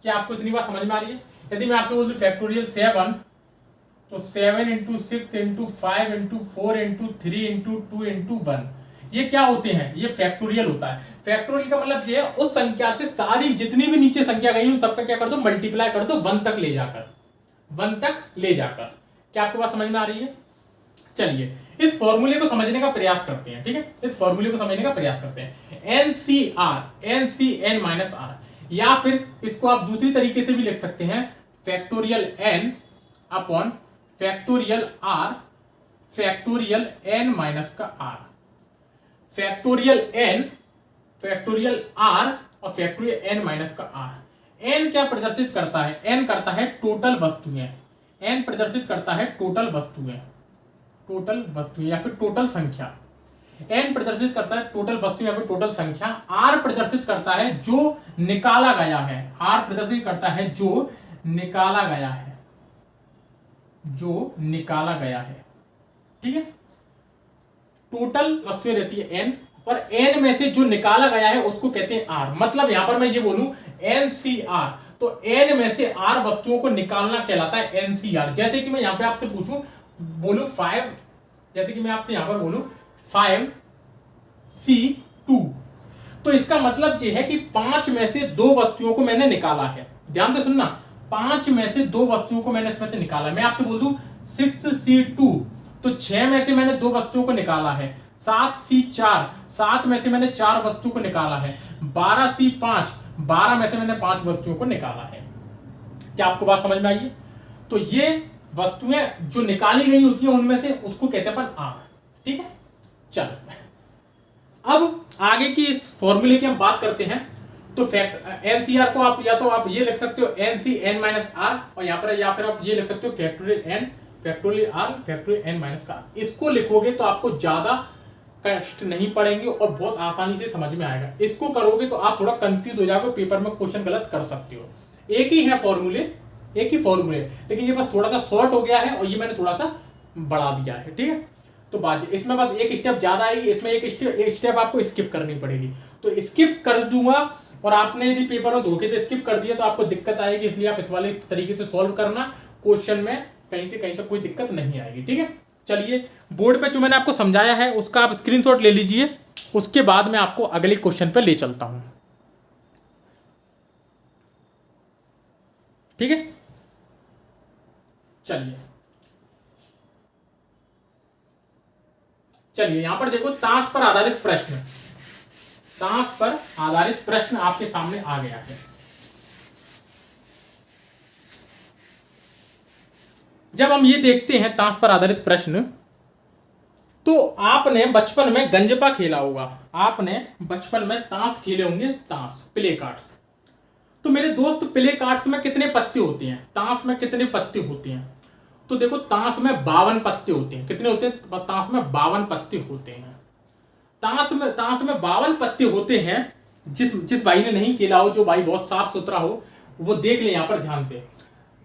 क्या आपको इतनी बात समझ में आ रही है? यदि मैं आपसे बोल दूं फैक्टोरियल 7, तो 7 × 6 × 5 × 4 × 3 × 2 × 1। ये क्या होते हैं? ये फैक्टोरियल होता है। फैक्टोरियल का मतलब ये है, उस संख्या से सारी जितनी भी नीचे संख्या गई उन सबका क्या कर दो, मल्टीप्लाई कर दो 1 तक ले जाकर। क्या आपको बात समझ में आ रही है? चलिए, इस फॉर्मूले को समझने का प्रयास करते हैं, ठीक है। इस फॉर्मूले को समझने का प्रयास करते हैं। NCN-R, या फिर इसको आप दूसरी तरीके से भी लिख सकते हैं, factorial N upon factorial R factorial N-R। Factorial N, factorial R और फैक्टोरियल N-R। N क्या प्रदर्शित करता है? N करता है टोटल वस्तुएं। N प्रदर्शित करता है टोटल वस्तुएं या फिर टोटल संख्या। N प्रदर्शित करता है टोटल वस्तुएं या फिर टोटल संख्या। R प्रदर्शित करता है जो निकाला गया है। R प्रदर्शित करता है जो निकाला गया है, ठीक है। टोटल वस्तुएं रहती है N, और N में से जो निकाला गया है उसको कहते हैं R। मतलब यहां पर मैं ये बोलूं NCR, तो N में से R वस्तुओं को निकालना कहलाता है NCR। जैसे कि मैं यहां पे आपसे बोलूं 5, जैसे कि मैं आपसे यहां पर बोलूं 5C2, तो इसका मतलब ये है कि 5 में से 2 वस्तुओं को मैंने निकाला है। ध्यान से सुनना, 5 में से 2 वस्तुओं को मैंने इसमें से निकाला। मैं आपसे बोल दूं 6C2, तो 6 में से मैंने 2 वस्तुओं को निकाला है। 7C4, 7 में से मैंने 4 वस्तुओं को निकाला है। 12C5, 12 में से मैंने 5 वस्तुओं को निकाला है। क्या आपको बात समझ में आई है? तो ये वस्तुएं जो निकाली गई होती है उनमें से उसको कहते हैं अपन R, ठीक है। चलो, अब आगे की इस फॉर्मूले की हम बात करते हैं। तो NCR को आप या तो आप ये लिख सकते हो NCN-R, और यहाँ पर या फिर आप ये लिख सकते हो factorial N factorial R factorial N-R। इसको लिखोगे तो आपको ज्यादा कष्ट नहीं पड़ेंगे और बहुत आसानी से समझ में आएगा। इसको करोगे तो आप थोड़ा कंफ्यूज हो जाओगे, पेपर में क्वेश्चन गलत कर सकते हो। एक ही है फॉर्मूले, एक ही फॉर्मूले, लेकिन ये बस थोड़ा सा शॉर्ट हो गया है और ये मैंने थोड़ा सा बढ़ा दिया है, ठीक है। तो बात इसमें बस एक स्टेप ज्यादा आएगी, इसमें एक स्टेप आपको स्किप करनी पड़ेगी, तो स्किप कर दूंगा। और आपने यदि पेपर में धोखे से स्किप कर दिया तो आपको दिक्कत आएगी, इसलिए आप इस वाले तरीके से सॉल्व करना, क्वेश्चन में कहीं से कहीं तक कोई दिक्कत नहीं आएगी, ठीक है। चलिए, बोर्ड पे जो मैंने आपको समझाया है उसका आप स्क्रीनशॉट ले लीजिए, उसके बाद मैं आपको अगले क्वेश्चन पे ले चलता हूं, ठीक है। चलिए यहां पर देखो, ताश पर आधारित प्रश्न, ताश पर आधारित प्रश्न आपके सामने आ गया है। जब हम ये देखते हैं ताश पर आधारित प्रश्न, तो आपने बचपन में गंजपा खेला होगा, आपने बचपन में ताश खेले होंगे, ताश प्ले कार्ड्स। तो मेरे दोस्त, प्ले कार्ड्स में कितने पत्ते होते हैं, ताश में कितने पत्ते होते हैं? तो देखो, ताश में 52 पत्ते होते हैं। कितने होते हैं? ताश में 52 पत्ते होते हैं। ताश में 52 पत्ते होते हैं। जिस भाई ने नहीं खेला हो, जो भाई बहुत साफ सुथरा हो, वो देख ले यहां पर ध्यान से,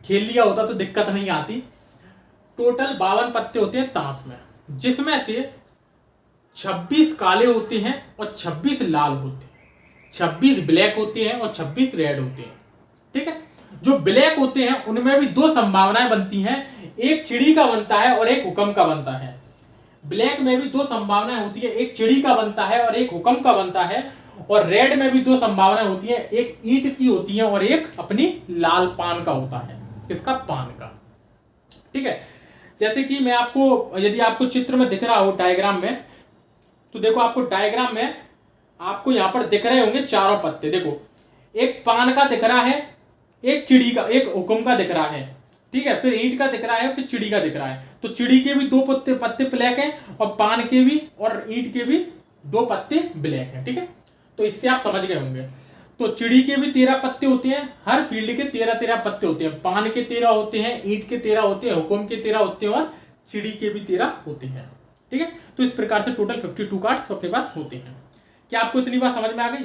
खेल लिया होता तो दिक्कत नहीं आती। टोटल 52 पत्ते होते हैं ताश में, जिसमें से 26 काले होते हैं और 26 लाल होते हैं, 26 ब्लैक होते हैं और 26 रेड होते हैं, ठीक है। जो ब्लैक होते हैं उनमें भी दो संभावनाएं बनती हैं, एक चिड़ी का बनता है और एक हुक्म का बनता है। ब्लैक में भी दो संभावनाएं होती है, एक चिड़ी का बनता है और एक हुक्म का बनता है। और रेड में भी दो संभावनाएं होती है, एक ईंट की होती है और एक अपनी लाल पान का होता है। किसका? पान का, ठीक है। जैसे कि मैं आपको, यदि आपको चित्र में दिख रहा हो डायग्राम में, तो देखो आपको डायग्राम में आपको यहां पर दिख रहे होंगे चारों पत्ते। देखो, एक पान का दिख रहा है, एक चिड़ी का, एक हुक्म का दिख रहा है, ठीक है, फिर ईंट का दिख रहा है, फिर चिड़ी का दिख रहा है। तो चिड़ी के भी दो पत्ते ब्लैक हैं और पान के भी और ईंट के भी दो पत्ते ब्लैक हैं, ठीक है। तो इससे आप समझ गए होंगे। तो चिड़ी के भी 13 पत्ते होते हैं, हर फील्ड के 13 पत्ते होते हैं। पान के 13 होते हैं, ईंट के 13 होते हैं, हुक्म के 13 होते हैं और चिड़ी के भी 13 होते हैं, ठीक है। तो इस प्रकार से टोटल 52 कार्ड्स अपने पास होते हैं। क्या आपको इतनी बात समझ में आ गई?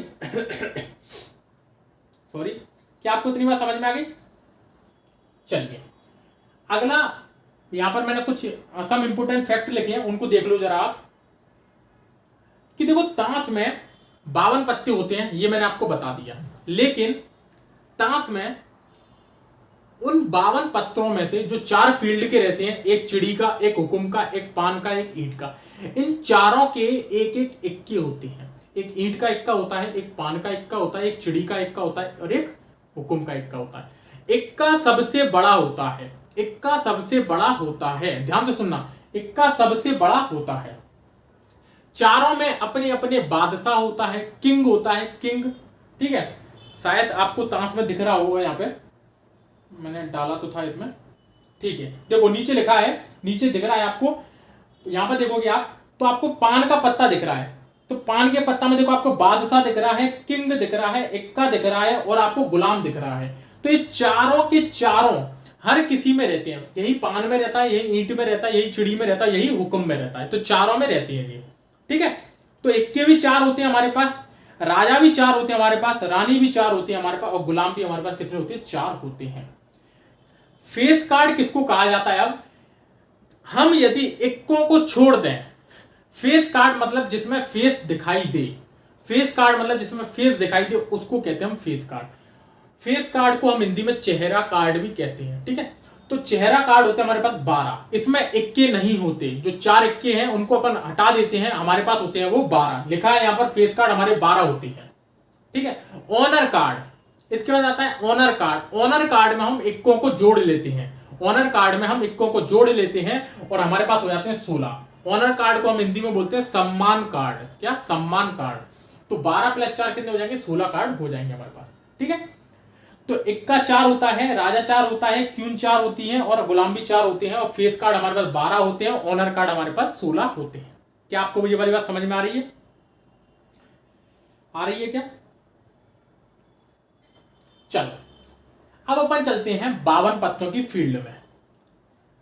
सॉरी, क्या आपको इतनी बात समझ में आ गई? चलिए, अगला यहां पर मैंने कुछ सम इंपोर्टेंट फैक्ट लिखे हैं, उनको देख लो जरा आप। कि देखो, ताश में 52 पत्ते होते हैं, ये मैंने आपको बता दिया, लेकिन ताश में उन 52 पत्तों में से जो 4 फील्ड के रहते हैं, एक चिड़ी का, एक हुक्म का, एक पान का, एक ईंट का, इन चारों के एक एक इक्के होते हैं। एक ईंट का इक्का होता है, एक पान का इक्का होता है, एक चिड़ी का इक्का होता है और एक हुक्म का इक्का होता है। इक्का सबसे बड़ा होता है, इक्का सबसे बड़ा होता है, ध्यान से सुनना, इक्का सबसे बड़ा होता है। चारों में अपने अपने बादशाह होता है, किंग होता है, किंग, ठीक है। शायद आपको ताश में दिख रहा होगा, यहाँ पे मैंने डाला तो था इसमें, ठीक है। देखो नीचे लिखा है, नीचे दिख रहा है आपको, यहां पर देखोगे आप तो आपको पान का पत्ता दिख रहा है। तो पान के पत्ता में देखो आपको बादशाह दिख रहा है, किंग दिख रहा है, इक्का दिख रहा है और आपको गुलाम दिख रहा है। तो ये चारों के चारों हर किसी में रहते हैं। यही पान में रहता है, यही ईंट में रहता है, यही चिड़ी में रहता है, यही हुक्म में रहता है। तो चारों में रहते हैं ये, ठीक है। तो इक्के भी 4 होते हैं हमारे पास, राजा भी 4 होते हैं हमारे पास, रानी भी 4 होती है हमारे पास और गुलाम भी हमारे पास कितने होते हैं? 4 होते हैं। फेस कार्ड किसको कहा जाता है? अब हम यदि इक्कों को छोड़ दें, फेस कार्ड मतलब जिसमें फेस दिखाई दे, फेस कार्ड मतलब जिसमें फेस दिखाई दे, उसको कहते हैं हम फेस कार्ड। फेस कार्ड को हम हिंदी में चेहरा कार्ड भी कहते हैं, ठीक है। तो चेहरा कार्ड होते हैं हमारे पास 12, इसमें इक्के नहीं होते। जो 4 इक्के हैं उनको अपन हटा देते हैं, हमारे पास होते हैं वो 12। लिखा है यहां पर फेस कार्ड हमारे 12 होते हैं, ठीक है। ऑनर कार्ड, इसके बाद आता है ऑनर कार्ड। ऑनर कार्ड में हम इक्कों को जोड़ लेते हैं, ऑनर कार्ड में हम इक्कों को जोड़ लेते हैं और हमारे पास हो जाते हैं 16। ऑनर कार्ड को हम हिंदी में बोलते हैं सम्मान कार्ड। क्या? सम्मान कार्ड। तो 12 + 4 कितने हो जाएंगे? 16 कार्ड हो जाएंगे हमारे पास, ठीक है। तो इक्का 4 होता है, राजा 4 होता है, क्वीन 4 होती है और गुलाम भी 4 होते हैं और फेस कार्ड हमारे पास 12 होते हैं, ऑनर कार्ड हमारे पास 16 होते हैं। क्या आपको ये वाली बात समझ में आ रही है? आ रही है क्या? चलो, अब अपन चलते हैं 52 पत्तों की फील्ड में।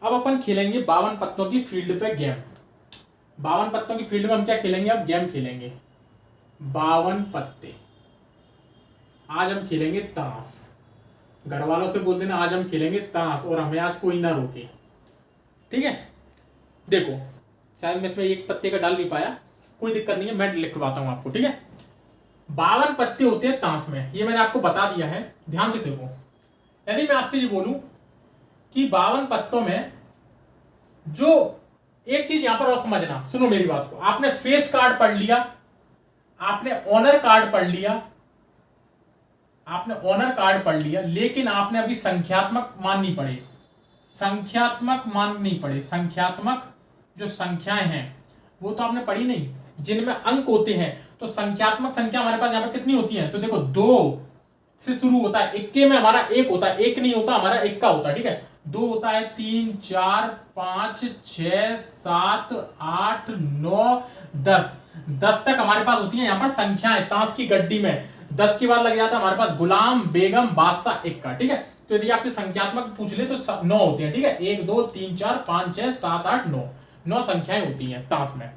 अब अपन खेलेंगे 52 पत्तों की फील्ड पे गेम। 52 पत्तों की फील्ड में हम क्या खेलेंगे? अब गेम खेलेंगे 52 पत्ते। आज हम खेलेंगे ताश। घर वालों से बोल देना आज हम खेलेंगे ताश और हमें आज कोई ना रोके, ठीक है। देखो शायद मैं इसमें एक पत्ते का डाल नहीं पाया, कोई दिक्कत नहीं है, मैं लिखवाता हूं आपको, ठीक है। 52 पत्ते होते हैं ताश में, ये मैंने आपको बता दिया है, ध्यान से देखो। यदि मैं आपसे ये बोलूं कि 52 पत्तों में जो एक चीज यहां पर और समझना, सुनो मेरी बात को, आपने फेस कार्ड पढ़ लिया, आपने ऑनर कार्ड पढ़ लिया, आपने ऑनर कार्ड पढ़ लिया, लेकिन आपने अभी संख्यात्मक मान नहीं पढ़े, संख्यात्मक मान नहीं पढ़े। संख्यात्मक जो संख्याएं हैं वो तो आपने पढ़ी नहीं, जिनमें अंक होते हैं। तो संख्यात्मक संख्या हमारे पास यहां पर कितनी होती है, तो देखो 2 से शुरू होता है, इक्के में हमारा 1 होता है, 1 नहीं होता हमारा, 1 का होता है, ठीक है। 2 होता है, 3 4 5 6 7 8 9 10, 10 तक हमारे पास होती है यहां पर संख्याएं ताश की गड्डी में। 10 के बाद लग जाता है हमारे पास गुलाम, बेगम, बादशाह, इक्का, ठीक है। तो यदि आपसे संख्यात्मक पूछ ले तो 9 होते हैं, ठीक है। 1 2 3 4 5 6 7 8 9 संख्याएं होती हैं ताश में,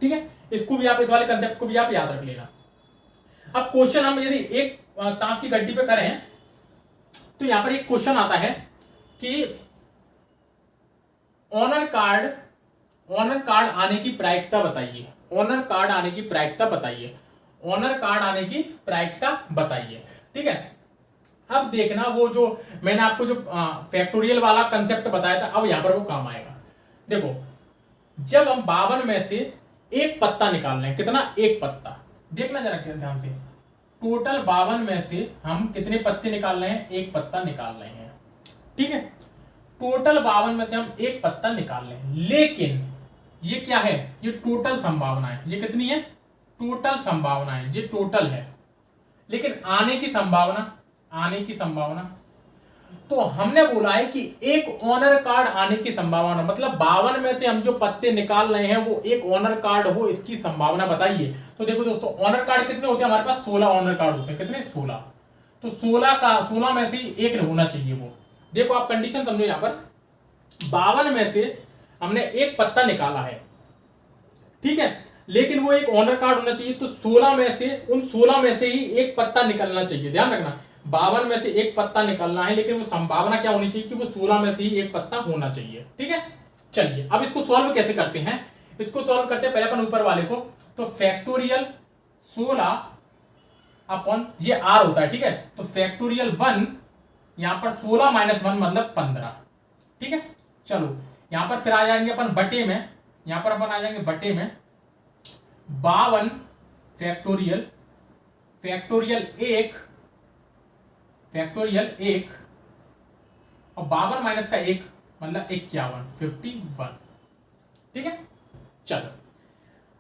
ठीक है। इसको भी आप, इस वाले कंसेप्ट को भी आप याद रख लेना। अब क्वेश्चन हम यदि एक ताश की गड्डी पे करें तो यहां पर एक क्वेश्चन आता है कि ऑनर कार्ड आने की प्रायिकता बताइए, ऑनर कार्ड आने की प्रायिकता बताइए, ऑनर कार्ड आने की प्रायिकता बताइए, ठीक है। अब देखना वो जो मैंने आपको जो फैक्टोरियल वाला कंसेप्ट बताया था, अब यहां पर वो काम आएगा। देखो जब हम 52 में से एक पत्ता निकाल रहे हैं, कितना, एक पत्ता, देखना जरा ध्यान से, टोटल 52 में से हम कितने पत्ते निकाल रहे हैं, एक पत्ता निकाल रहे हैं, ठीक है। टोटल 52 में से हम एक पत्ता निकाल रहे हैं, लेकिन ये क्या है, ये टोटल संभावना है, ये कितनी है, टोटल संभावना है, ये टोटल है, लेकिन आने की संभावना, तो हमने बोला है कि एक ऑनर कार्ड आने की संभावना, मतलब 52 में से हम जो पत्ते निकाल रहे हैं वो एक ऑनर कार्ड हो, इसकी संभावना बताइए। तो देखो दोस्तों ऑनर कार्ड कितने होते हैं हमारे पास, 16 ऑनर कार्ड होते हैं, कितने, 16। तो 16 में से एक होना चाहिए वो। देखो आप कंडीशन समझो, यहां पर 52 में से हमने एक पत्ता निकाला है, ठीक है, लेकिन वो एक ऑनर कार्ड होना चाहिए, तो 16 में से, उन 16 में से ही एक पत्ता निकलना चाहिए। ध्यान रखना 52 में से एक पत्ता निकलना है, लेकिन वो संभावना क्या होनी चाहिए कि वो 16 में से ही एक पत्ता होना चाहिए, ठीक है। चलिए अब इसको सॉल्व कैसे करते हैं, इसको सॉल्व करते हैं पहले अपन ऊपर वाले को, तो फैक्टोरियल 16 अपॉन ये आर होता है, ठीक है। तो फैक्टोरियल 1, यहां पर 16 - 1 मतलब 15, ठीक है। चलो यहां पर फिर आ जाएंगे अपन बटे में, यहां पर अपन आ जाएंगे बटे में 52 फैक्टोरियल 1 और 52 माइनस का 1 मतलब 51, ठीक है। चलो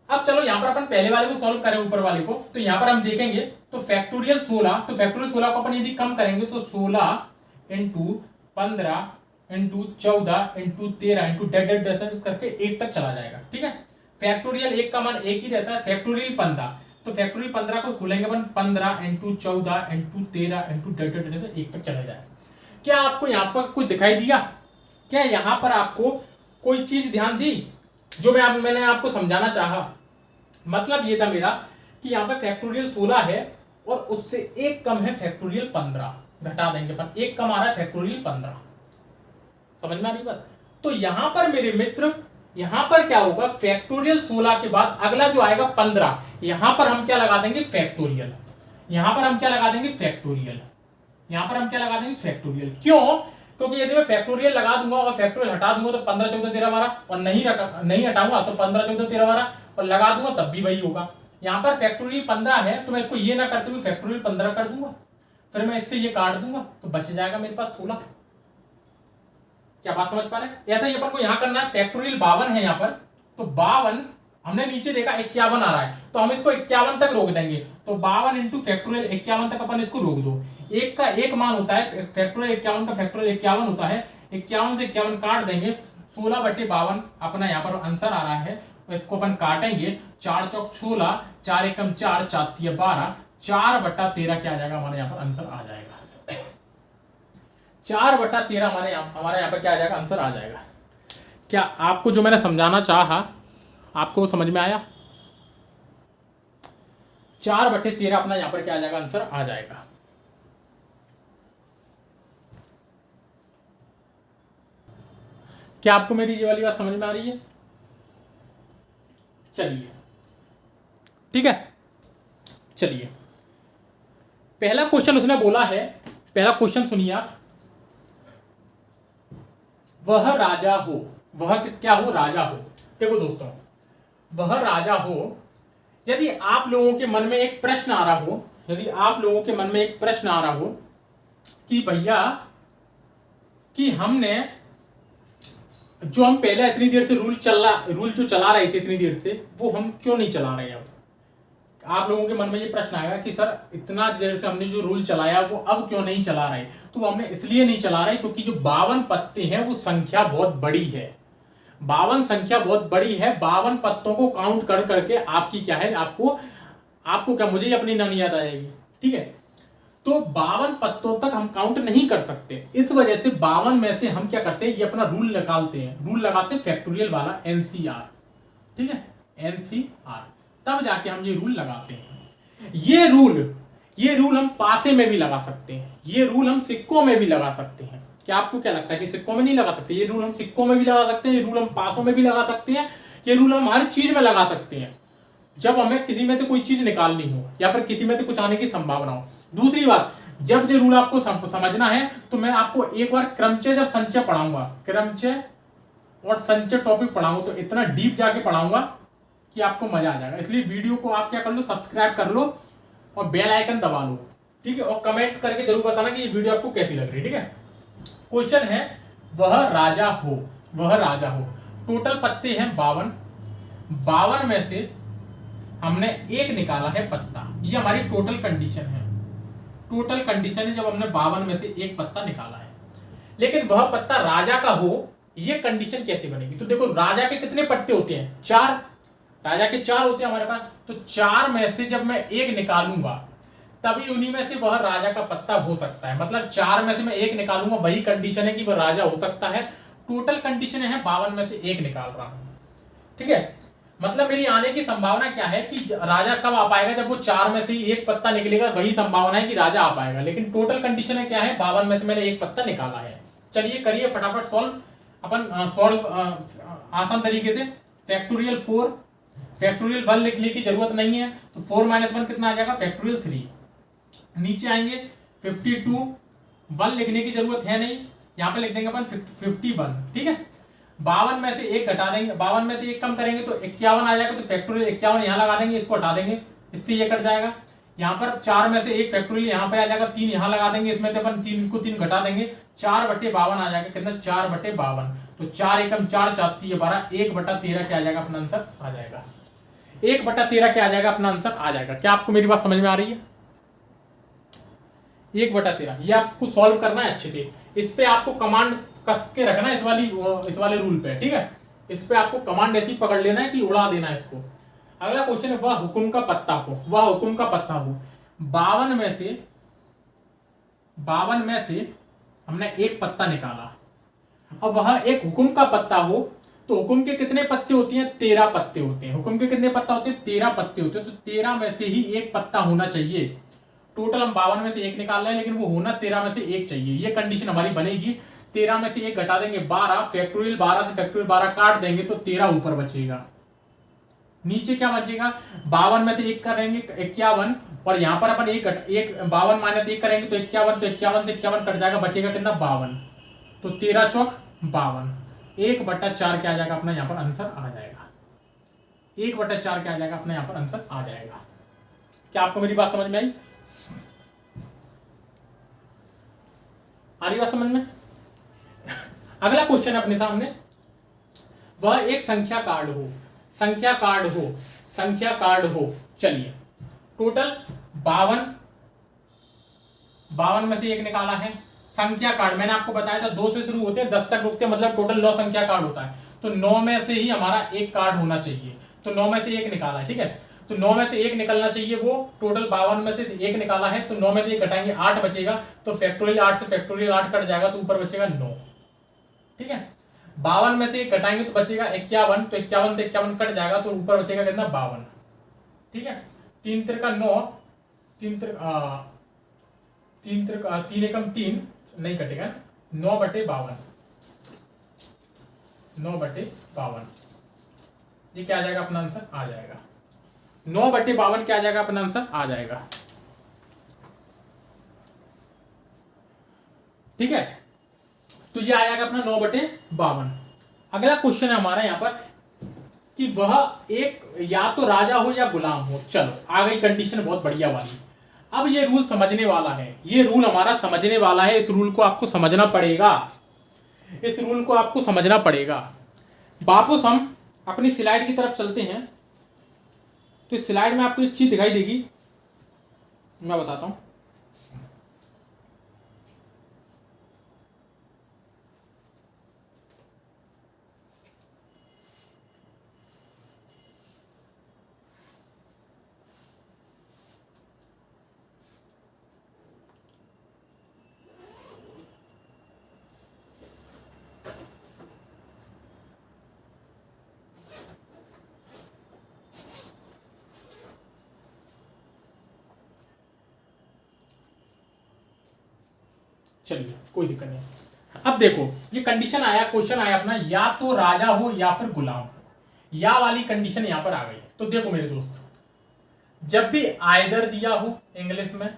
अब चलो यहां पर अपन पहले वाले को सॉल्व करें, ऊपर वाले को, तो यहां पर हम देखेंगे तो फैक्टोरियल 16, तो फैक्टोरियल 16 को अपन यदि कम करेंगे तो 16 × 15 × 14 × 13 × डेड करके 1 तक चला जाएगा, ठीक है। फैक्टोरियल 1 का मान 1 ही रहता है, फैक्टोरियल 15, तो फैक्टोरियल 15 को खोलेंगे अपन 15 × 14 × 13 × डेड 1 तक चला जाएगा। क्या आपको यहां पर कुछ दिखाई दिया, क्या यहां पर आपको कोई चीज ध्यान दी जो मैंने आपको समझाना चाहा, मतलब ये था मेरा कि यहां पर फैक्टोरियल 16 है और उससे एक कम है फैक्टोरियल 15, घटा देंगे अपन, एक कम आ रहा है फैक्टोरियल 15, समझ में आ रही बात। तो यहां पर मेरे मित्र, यहां पर क्या होगा, फैक्टोरियल 16 के बाद अगला जो आएगा 15, यहां पर हम क्या लगा देंगे, फैक्टोरियल, यहां पर हम क्या लगा देंगे, फैक्टोरियल, यहां पर हम क्या लगा देंगे, फैक्टोरियल। क्यों, क्योंकि यदि मैं फैक्टोरियल लगा दूंगा और फैक्टोरियल हटा दूंगा तो 15 14 13 12, और नहीं हटाऊंगा तो 15 14 13 12, और लगा दूंगा तब भी वही होगा। यहां पर फैक्टोरियल 15 है तो मैं इसको ये ना करते हुए फैक्टोरियल 15 कर दूंगा, फिर मैं इससे ये काट दूंगा तो बच जाएगा मेरे पास 16। क्या बात समझ पा रहे हैं, ऐसा ही अपन को यहां करना है। फैक्टोरियल 52 है यहां पर, तो 52 हमने नीचे देखा 51 आ रहा है, तो हम इसको 51 तक रोक देंगे, तो 52 × फैक्टोरियल 51 तक अपन इसको रोक दो। एक का एक मान होता है फैक्टोरियल 51 का, फैक्टोरियल 51 होता है, 51 से 51 काट देंगे, 16/52 अपना यहाँ पर आंसर आ रहा है, इसको अपन काटेंगे, 4 चौक 16, 4 एकम 4, 4 तिया 12, 4/13 क्या आ जाएगा, हमारे यहाँ पर आंसर आ जाएगा 4/13, हमारे यहाँ पर क्या आ जाएगा, आंसर आ जाएगा। क्या आपको जो मैंने समझाना चाहा आपको समझ में आया, 4/13 अपना यहाँ पर क्या आ जाएगा, आंसर आ जाएगा। क्या आपको मेरी ये वाली बात समझ में आ रही है? चलिए ठीक है, चलिए पहला क्वेश्चन उसने बोला है, पहला क्वेश्चन सुनिए आप। वह राजा हो, वह क्या हो? राजा हो। देखो दोस्तों, वह राजा हो, यदि आप लोगों के मन में एक प्रश्न आ रहा हो, यदि आप लोगों के मन में एक प्रश्न आ रहा हो कि भैया कि हमने जो हम पहले इतनी देर से रूल जो चला रहे थे इतनी देर से, वो हम क्यों नहीं चला रहे? अब आप लोगों के मन में ये प्रश्न आएगा कि सर इतना देर से हमने जो रूल चलाया वो अब क्यों नहीं चला रहे? तो हमने इसलिए नहीं चला रहे क्योंकि जो 52 पत्ते हैं वो संख्या बहुत बड़ी है। 52 संख्या बहुत बड़ी है। 52 पत्तों को काउंट कर करके आपकी क्या है, आपको क्या, मुझे ही अपनी नानी याद आएगी। ठीक है, तो 52 पत्तों तक हम काउंट नहीं कर सकते। इस वजह से 52 में से हम क्या करते हैं, ये अपना रूल निकालते हैं, रूल लगाते हैं फैक्टोरियल वाला, एनसीआर। ठीक है, एनसीआर, तब जाके हम ये रूल लगाते हैं। ये रूल हम पासे में भी लगा सकते हैं, ये रूल हम सिक्कों में भी लगा सकते हैं। क्या आपको क्या लगता है कि सिक्कों में नहीं लगा सकते? ये रूल हम सिक्कों में भी लगा सकते हैं, ये रूल हम पासों में भी लगा सकते हैं, ये रूल हम हर चीज में लगा सकते हैं जब हमें किसी में से कोई चीज निकालनी हो या फिर किसी में से कुछ आने की संभावना हो। दूसरी बात, जब ये रूल आपको समझना है तो मैं आपको एक बार क्रमचय जब संचय पढ़ाऊंगा, क्रमचय और संचय टॉपिक पढ़ाऊंगा तो इतना डीप जाके पढ़ाऊंगा कि आपको मजा आ जाएगा। इसलिए वीडियो को आप क्या कर लो, सब्सक्राइब कर लो और बेल आइकन दबा लो। ठीक है, और कमेंट करके जरूर बताना कि ये वीडियो आपको कैसी लग रही है। ठीक है, क्वेश्चन है वह राजा हो, वह राजा हो। टोटल पत्ते हैं 52, 52 में से हमने एक निकाला है पत्ता। ये हमारी टोटल कंडीशन है, टोटल कंडीशन है जब हमने 52 में से एक पत्ता निकाला है। लेकिन वह पत्ता राजा का हो, ये कंडीशन कैसे बनेगी? तो देखो, राजा के कितने पत्ते होते हैं? 4। राजा के 4 होते हैं हमारे पास। तो 4 में से जब मैं एक निकालूंगा तभी उन्हीं में से वह राजा का पत्ता हो सकता है। मतलब 4 में से मैं एक निकालूंगा, वही कंडीशन है कि वह राजा हो सकता है। टोटल कंडीशन है 52 में से एक निकाल रहा हूं। ठीक है, मतलब मेरी आने की संभावना क्या है कि राजा कब आ पाएगा? जब वो 4 में से ही एक पत्ता निकलेगा, वही संभावना है कि राजा आ पाएगा। लेकिन टोटल कंडीशन है क्या है? 52 में से मैंने एक पत्ता निकाला है। चलिए करिए फटाफट सॉल्व, अपन सॉल्व आसान तरीके से। फैक्टोरियल 4, फैक्टोरियल 1 लिखने की जरूरत नहीं है, तो 4 - 1 कितना आ जाएगा? फैक्टोरियल 3। नीचे आएंगे 52, 1 लिखने की जरूरत है नहीं, यहां पे लिख देंगे अपन 51। ठीक है, 52 में से एक घटा देंगे, 52 में से एक कम करेंगे तो 51 आ जाएगा। तो फैक्टोरियल 51 यहां लगा देंगे, इसको हटा देंगे, इससे ये कट जाएगा। यहाँ पर 4 में से एक फैक्टोरियल यहाँ पे आ जाएगा, 3 यहाँ लगा देंगे, इसमें से अपन 3 को 3 घटा देंगे, 4/52 आ जाएगा। कितना? 4/52। तो 4 एकम 4, 4 3 12, 1/13 क्या आ जाएगा? अपना आंसर आ जाएगा। 1/13 क्या आ जाएगा? अपना आंसर आ जाएगा। क्या आपको मेरी बात समझ में आ रही है? 1/13 ये आपको सॉल्व करना है अच्छे से। इस पे आपको कमांड कस के रखना है, इस वाले रूल पे। ठीक है, इस पे आपको कमांड ऐसी पकड़ लेना है कि उड़ा देना है इसको। अगला क्वेश्चन है वह हुकुम का पत्ता हो, वह हुकुम का पत्ता हो। 52 में से हमने एक पत्ता निकाला। अब वह एक हुकुम का पत्ता हो, तो हुकुम के कितने पत्ते होते हैं? 13 पत्ते होते हैं। हुकुम के कितने पत्ता होते हैं? 13 पत्ते होते हैं। तो 13 में से ही एक पत्ता होना चाहिए। टोटल हम 52 में से एक निकाल रहे हैं, लेकिन वो होना 13 में से एक चाहिए। ये कंडीशन हमारी बनेगी। 13 में से एक घटा देंगे 12, फैक्टोरियल 12 से फैक्टोरियल 12 काट देंगे तो 13 ऊपर बचेगा। नीचे क्या बचेगा? 52 में से एक करेंगे 51, और यहां पर अपन एक 52 - 1 करेंगे तो 51, तो 51 से 51 कट जाएगा, बचेगा कितना? 52। तो 13 चौक 52, 1/4 क्या आ जाएगा? अपना यहां पर आंसर आ जाएगा। 1/4 क्या आ जाएगा? अपना यहां पर आंसर आ जाएगा। क्या आपको मेरी बात समझ में आई? आ रही बात समझ में? अगला क्वेश्चन अपने सामने, वह एक संख्या कार्ड हो, संख्या कार्ड हो, संख्या कार्ड हो। चलिए टोटल 52 में से एक निकाला है। संख्या कार्ड मैंने आपको बताया था 2 से शुरू होते हैं 10 तक रुकते हैं, मतलब टोटल 9 संख्या कार्ड होता है। तो 9 में से ही हमारा एक कार्ड होना चाहिए। तो 9 में से एक निकाला है। ठीक है, तो 9 में से एक निकलना चाहिए। वो टोटल 52 में से एक निकाला है, तो 9 में से एक घटाएंगे 8 बचेगा। तो फैक्टोरियल 8 से फैक्टोरियल 8 कट जाएगा, तो ऊपर बचेगा 9। ठीक है, 52 में से एक घटाएंगे तो बचेगा 51, तो 51 से 51 कट जाएगा, तो ऊपर बचेगा कितना? 52। ठीक है, 3 3 का 9, 3 एकम 3 नहीं कटेगा, 9/52। 9/52। ये क्या आ जाएगा अपना आंसर? आ जाएगा 9/52 क्या आ जाएगा अपना आंसर? आ जाएगा। ठीक है, तो ये आ जाएगा अपना 9/52। अगला क्वेश्चन है हमारा यहाँ पर कि वह एक या तो राजा हो या गुलाम हो। चलो आ गई कंडीशन बहुत बढ़िया वाली। अब ये रूल समझने वाला है, ये रूल हमारा समझने वाला है। इस रूल को आपको समझना पड़ेगा, इस रूल को आपको समझना पड़ेगा। वापस हम अपनी स्लाइड की तरफ चलते हैं। तो इस स्लाइड में आपको एक चीज दिखाई देगी, मैं बताता हूं। चलिए कोई दिक्कत नहीं। अब देखो ये कंडीशन आया, क्वेश्चन आया अपना, या तो राजा हो या फिर गुलाम हो। या वाली कंडीशन यहां पर आ गई। तो देखो मेरे दोस्त, जब भी आइदर दिया हो, इंग्लिश में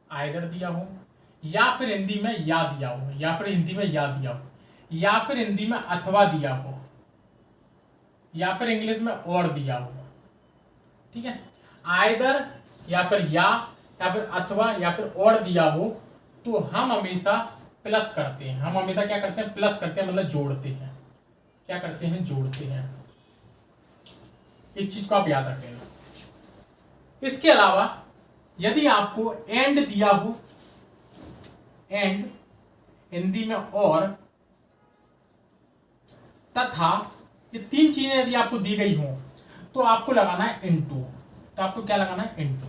आइदर दिया हो, या फिर हिंदी में या दिया हो, या फिर हिंदी में या दिया हो, या फिर हिंदी में अथवा दिया हो, या फिर इंग्लिश में और दिया हो। ठीक है, आइदर या फिर या फिर अथवा या फिर और दिया हो, तो हम हमेशा प्लस करते हैं। हम हमेशा क्या करते हैं? प्लस करते हैं, मतलब जोड़ते हैं। क्या करते हैं? जोड़ते हैं। इस चीज को आप याद रख लेना। इसके अलावा यदि आपको एंड दिया हो, एंड हिंदी में और, तथा, ये तीन चीजें यदि आपको दी गई हो तो आपको लगाना है इनटू। तो आपको क्या लगाना है? इनटू।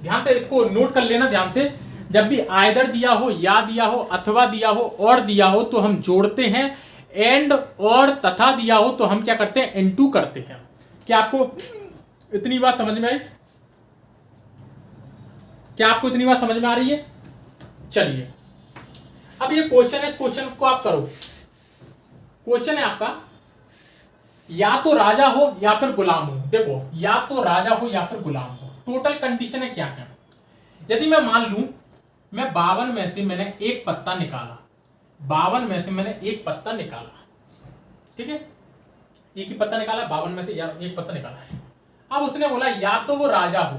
ध्यान से इसको नोट कर लेना ध्यान से। जब भी आइदर दिया हो, या दिया हो, अथवा दिया हो, और दिया हो, तो हम जोड़ते हैं। एंड और तथा दिया हो तो हम क्या करते हैं? इनटू करते हैं। क्या आपको इतनी बात समझ में आई? क्या आपको इतनी बात समझ में आ रही है? चलिए अब ये क्वेश्चन है, इस क्वेश्चन को आप करो। क्वेश्चन है आपका, या तो राजा हो या फिर गुलाम हो। देखो, या तो राजा हो या फिर गुलाम हो। टोटल कंडीशन है क्या है? यदि मैं मान लूं मैं 52 में से मैंने एक पत्ता निकाला, 52 में से मैंने एक पत्ता निकाला, ठीक है, एक ही पत्ता निकाला, 52 में से एक पत्ता निकाला। अब उसने बोला या तो वो राजा हो,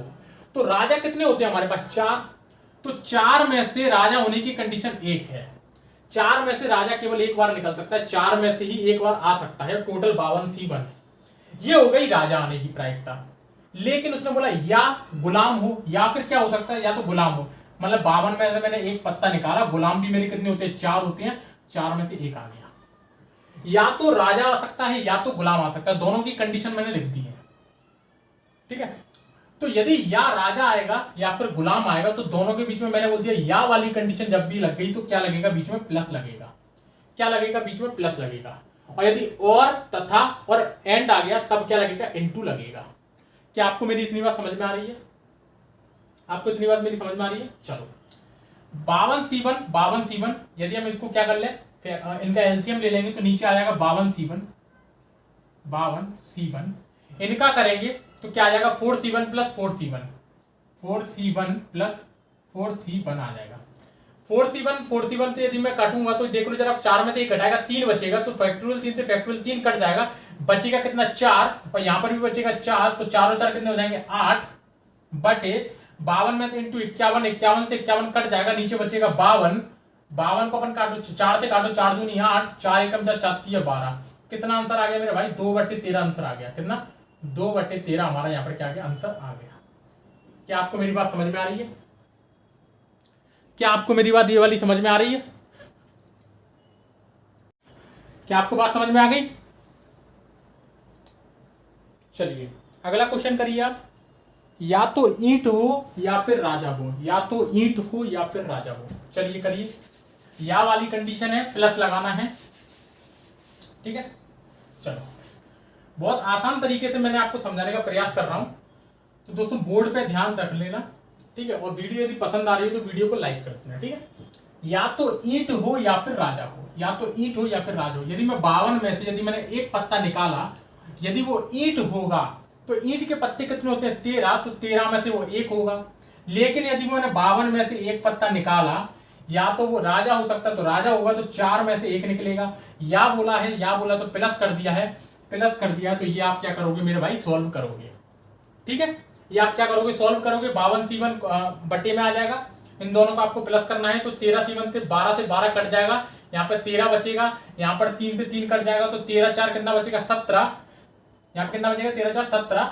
तो राजा कितने होते हैं हमारे पास? 4। तो 4 में से राजा होने की कंडीशन 1 है। 4 में से राजा केवल एक बार निकल सकता है, 4 में से ही एक बार आ सकता है। टोटल 52C1 है। ये हो गई राजा आने की प्रायिकता। लेकिन उसने बोला या गुलाम हो, या फिर क्या हो सकता है? या तो गुलाम हो, मतलब 52 में से मैंने एक पत्ता निकाला, गुलाम भी मेरे कितने होते हैं? 4 होते हैं। 4 में से एक आ गया। या तो राजा आ सकता है या तो गुलाम आ सकता है, दोनों की कंडीशन मैंने लिख दी है। ठीक है, तो यदि या राजा आएगा या फिर गुलाम आएगा तो दोनों के बीच में मैंने बोल दिया या वाली कंडीशन जब भी लग गई तो क्या लगेगा? बीच में प्लस लगेगा। क्या लगेगा? बीच में प्लस लगेगा। और यदि और, तथा और एंड आ गया तब क्या लगेगा? इनटू लगेगा। क्या आपको मेरी इतनी बात समझ में आ रही है? आपको इतनी बात मेरी समझ में आ रही है? चलो 52C1 यदि हम इसको क्या कर ले, इनका एलसीएम ले लेंगे तो नीचे आ जाएगा 52C1 इनका करेंगे तो क्या आ जाएगा? 4C1 प्लस 4C1 आ जाएगा। 4C1 से यदि मैं काटूंगा तो देख लो जरा, 4 में से 1 घटाएगा 3 बचेगा, तो फैक्टोरियल 3 से फैक्टोरियल 3 कट जाएगा, बचेगा कितना? 4। और यहां पर भी बचेगा 4, तो 4 और 4 कितने हो जाएंगे? 8 बटे 52 में इंटू 51, 51 से 51 कट जाएगा, नीचे बचेगा 52 को अपन काटो, 4 से काटो, 4 दूनी 8, 4 एकम 4, 4 12। कितना आंसर आ गया मेरे भाई? 2/13 आंसर आ गया। कितना? 2/13 हमारा यहाँ पर क्या आ गया? आंसर आ गया। क्या आपको मेरी बात समझ में आ रही है? क्या आपको मेरी बात ये वाली समझ में आ रही है? क्या आपको बात समझ में आ गई? चलिए अगला क्वेश्चन करिए आप। या तो ईंट हो या फिर राजा हो, या तो ईंट हो या फिर राजा हो। चलिए करिए। या वाली कंडीशन है, प्लस लगाना है। ठीक है, चलो बहुत आसान तरीके से मैंने आपको समझाने का प्रयास कर रहा हूं, तो दोस्तों बोर्ड पे ध्यान रख लेना। ठीक है, और वीडियो यदि पसंद आ रही है तो वीडियो को लाइक कर देना। ठीक है, या तो ईंट हो या फिर राजा हो, या तो ईंट हो या फिर राजा हो। यदि मैं 52 में से यदि मैंने एक पत्ता निकाला, यदि वो ईंट होगा तो ईंट के पत्ते कितने होते हैं 13, तो 13 में से वो एक होगा। लेकिन यदि मैंने 52 में से एक पत्ता निकाला, या तो वो राजा हो सकता है तो राजा होगा, तो 4 में से एक निकलेगा। या बोला तो प्लस कर दिया है, प्लस कर दिया। तो ये आप क्या करोगे मेरे भाई, सॉल्व करोगे। ठीक है, ये आप क्या करोगे, सॉल्व करोगे। 52C1 बटे में आ जाएगा, इन दोनों को आपको प्लस करना है। तो 13C1 से 12 कट जाएगा, यहाँ पर 13 बचेगा, यहाँ पर 3 से 3 कट जाएगा, तो 13 4 कितना बचेगा 17। यहाँ पर कितना बचेगा 13 4 17।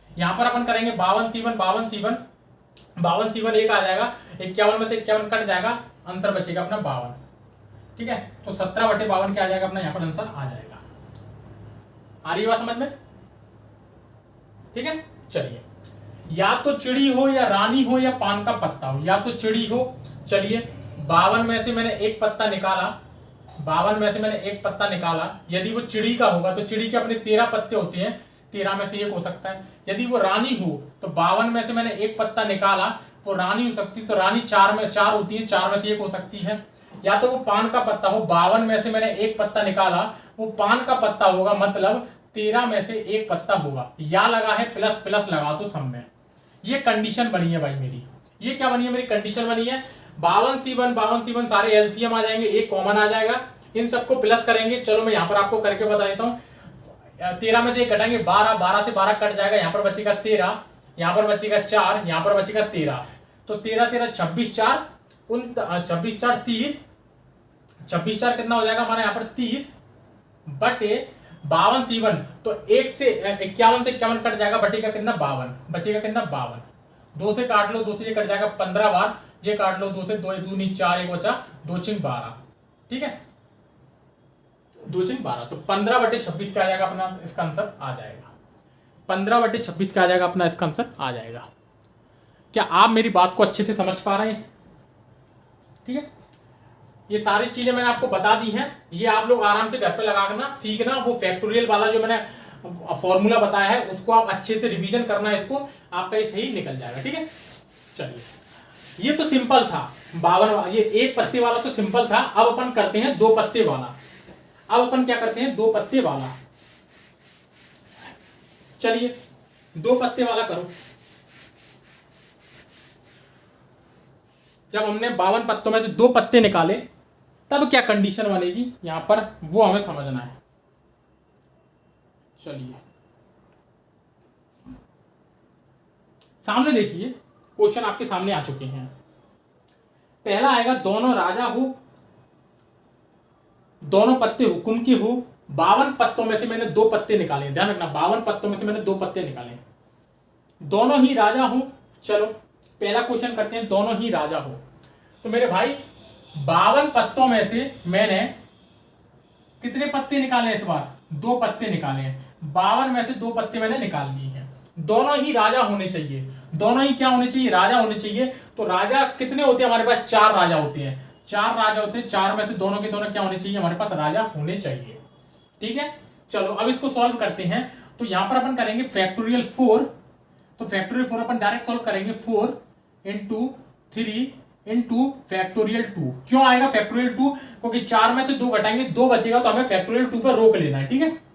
यहाँ पर अपन करेंगे 52C1 एक आ जाएगा, 51 में से 51 कट जाएगा, अंतर बचेगा अपना 52। ठीक है, तो 17 बटे 52 क्या आ जाएगा अपना, यहाँ पर आंसर आ जाएगा। आ रही बात समझ में? ठीक है, चलिए। या तो चिड़ी हो या रानी हो या पान का पत्ता हो, या तो चिड़ी हो। चलिए 52 में से मैंने एक पत्ता निकाला, 52 में से मैंने एक पत्ता निकाला। यदि वो चिड़ी का होगा तो चिड़ी के अपने 13 पत्ते होते हैं, 13 में से एक हो सकता है। यदि वो रानी हो तो 52 में से मैंने एक पत्ता निकाला, वो रानी हो सकती है, तो रानी 4 होती है, 4 में से एक हो सकती है। या तो वो पान का पत्ता हो, 52 में से मैंने एक पत्ता निकाला, वो पान का पत्ता होगा, मतलब 13 में से एक पत्ता होगा। या लगा है प्लस प्लस लगा तो सब में। ये कंडीशन बनी है भाई मेरी, ये क्या बनी है मेरी कंडीशन बनी है। 52C1 सारे एलसीएम आ जाएंगे, एक कॉमन आ जाएगा, इन सबको प्लस करेंगे। चलो मैं यहाँ पर आपको करके बता देता हूँ। 13 में से एक घटाएंगे 12 से 12 कट जाएगा, यहाँ पर बचेगा 13, यहाँ पर बचेगा 4, यहाँ पर बचेगा 13। तो 13 13 26 4 26 4 30, 26 4 कितना हो जाएगा हमारे यहाँ पर 30 बटे 52C1। तो 1 से 51 से 51 कट जाएगा, बटेगा कितना 52, बचेगा कितना 52। 2 से काट लो, 2 से ये कट जाएगा 15 बार, ये काट लो 2 से, 2 दूनी 4, एक बचा 2 6 12। ठीक है, 2 6 12, तो 15 बटे 26 क्या आ जाएगा अपना, इसका आंसर आ जाएगा 15 बटे 26 क्या आ जाएगा अपना, इसका आंसर आ जाएगा। क्या आप मेरी बात को अच्छे से समझ पा रहे हैं? ठीक है, ये सारी चीजें मैंने आपको बता दी हैं, ये आप लोग आराम से घर पे लगाना सीखना। वो फैक्टोरियल वाला जो मैंने फॉर्मूला बताया है उसको आप अच्छे से रिवीजन करना, इसको आपका ये सही निकल जाएगा। ठीक है, चलिए ये तो सिंपल था 52, ये एक पत्ते वाला तो सिंपल था। अब अपन करते हैं 2 पत्ते वाला। अब अपन क्या करते हैं 2 पत्ते वाला। चलिए 2 पत्ते वाला करो। जब हमने 52 पत्तों में से 2 पत्ते निकाले तब क्या कंडीशन बनेगी यहां पर, वो हमें समझना है। चलिए सामने देखिए, क्वेश्चन आपके सामने आ चुके हैं। पहला आएगा दोनों राजा हो, दोनों पत्ते हुक्म के हो। 52 पत्तों में से मैंने 2 पत्ते निकाले, ध्यान रखना 52 पत्तों में से मैंने 2 पत्ते निकाले, दोनों ही राजा हो। चलो पहला क्वेश्चन करते हैं, दोनों ही राजा हो। तो मेरे भाई 52 पत्तों में से मैंने कितने पत्ते निकाले इस बार, 2 पत्ते निकाले हैं। 52 में से 2 पत्ते मैंने निकाल लिए हैं। दोनों ही राजा होने चाहिए, दोनों ही क्या होने चाहिए, राजा होने चाहिए। तो राजा कितने होते हैं हमारे पास, 4 राजा होते हैं, 4 राजा होते हैं। 4 में से दोनों के दोनों क्या होने चाहिए, हमारे पास राजा होने चाहिए। ठीक है, चलो अब इसको सॉल्व करते हैं। तो यहां पर अपन करेंगे फैक्टोरियल 4, तो फैक्टोरियल 4 अपन डायरेक्ट सॉल्व करेंगे। 4 × 3 × फैक्टोरियल 2। क्यों आएगा फैक्टोरियल 2, क्योंकि 4 में से 2 घटाएंगे 2 बचेगा, तो हमें फैक्टोरियल 2 पर रोक लेना है। ठीक है,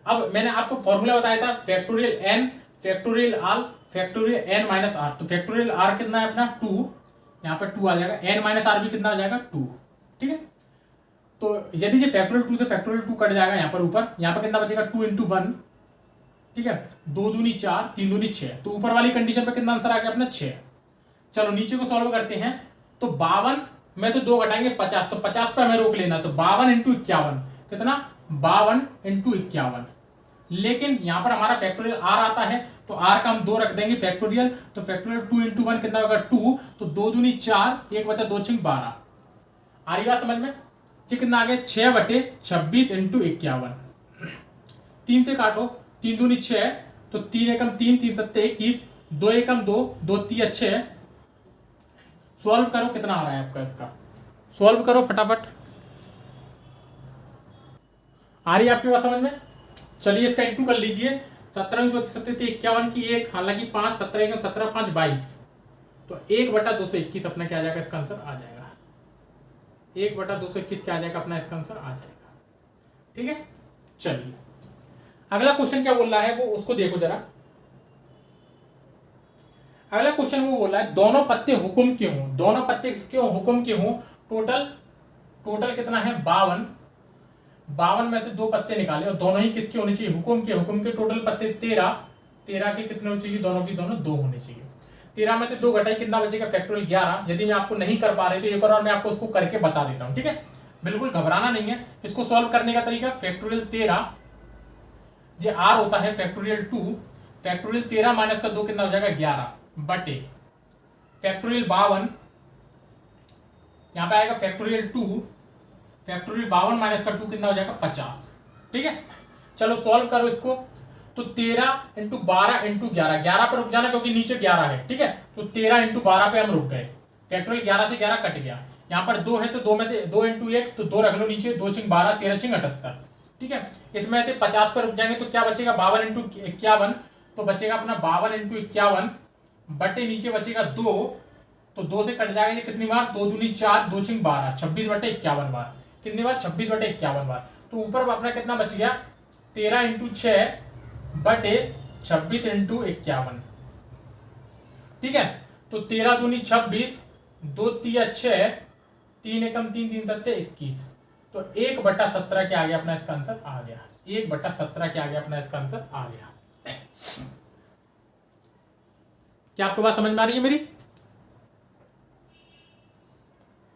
अब मैंने आपको फॉर्मूला बताया था factorial n factorial r factorial n - r। तो फैक्टोरियल r कितना है अपना 2, यहाँ पर 2 आ जाएगा, n - r भी कितना आ जाएगा 2। ठीक है, तो यदि ये फैक्टोरियल 2 से फैक्टोरियल 2 कट जाएगा यहाँ पर ऊपर, यहाँ पर कितना बचेगा 2 × 1। ठीक है, 2 दूनी 4, 3 दूनी 6, तो ऊपर वाली कंडीशन पे कितना आंसर आ गया अपना 6। चलो नीचे को सॉल्व करते हैं। तो 52 में तो 2 घटाएंगे 50, तो 50 पे हमें रोक लेना। तो 52 × 51 कितना, 52 × 51। लेकिन यहां पर हमारा फैक्टोरियल r आता है, तो r का हम 2 रख देंगे फैक्टोरियल। तो फैक्टोरियल 2 × 1 कितना होगा 2, तो 2 दूनी 4, एक बचा 2 6 12। आ रही बात समझ में? कितना आ गया 6 बटे 26 × 51। 3 से काटो, 3 दूनी 6, तो 3 एकम 3, 3 7 21, 2 एकम 2, 2 3 6। सॉल्व करो, कितना आ रहा है आपका, इसका सॉल्व करो फटाफट। आ रही है आपकी बात समझ में? चलिए इसका इंटू कर लीजिए। 17 × 34 37 51 की 1, हालांकि 5 17 × 17 5 22, तो 1/221 अपना क्या आ जाएगा, इसका आंसर आ जाएगा। 1/221 क्या आ जाएगा अपना इसका आंसर आ जाएगा। ठीक है, चलिए अगला क्वेश्चन क्या बोल रहा है वो उसको देखो जरा। अगला क्वेश्चन वो बोला है दोनों पत्ते हुक्म के हों, दोनों पत्ते क्यों हुक्म के हों, टोटल कितना है 52, 52 में से 2 पत्ते निकाले और दोनों ही किसके होने चाहिए, हुक्म के टोटल पत्ते 13, 13 के कितने होने चाहिए, दोनों की दोनों 2 होने चाहिए। 13 में से 2 घटाई कितना बचेगा, फैक्टोरियल 11। यदि मैं आपको नहीं कर पा रहे तो एक और मैं आपको उसको करके बता देता हूं। ठीक है, बिल्कुल घबराना नहीं है। इसको सॉल्व करने का तरीका फैक्टोरियल 13 जो आर होता है फैक्टोरियल 2, फैक्टोरियल 13 माइनस का 2 कितना हो जाएगा 11 बटे फैक्टोरियल 52, यहां पे आएगा फैक्टोरियल 2, फैक्टोरियल 52 माइनस का 2 कितना हो जाएगा 50। ठीक है, चलो सॉल्व करो इसको। तो 13 इंटू 12 इंटू 11, 11 पे रुक जाना क्योंकि नीचे 11 है। ठीक है, तो 13 इंटू 12 पे हम रुक गए, फैक्टोरियल 11 से 11 कट गया, यहाँ पर 2 है तो 2 में से 2 इंटू 1 तो 2 रख लो नीचे, 2 चिंग 12, 13 चिंग 78। ठीक है, इसमें से 50 पर रुक जाएंगे तो क्या बचेगा 52 इंटू 51, तो बचेगा अपना 52 इंटू 51 बटे नीचे बचेगा 2, तो 2 से कट जाएगा ये कितनी बार, 2 दूनी 4, 2 चिंग 12, 26 बटे 51 बार, कितनी बार 26 बटे 51 बार। तो ऊपर अपना कितना बच गया 13 इंटू 6 बटे 26 इंटू 51। ठीक है, तो 13 दूनी 26, 2 तिया 6, 3 एकम 3, 3 सत्ते 21, तो 1/17 के आगे अपना इसका आंसर आ गया, 1/17 के आगे अपना इसका आंसर आ गया। क्या आपको बात समझ में आ रही है मेरी?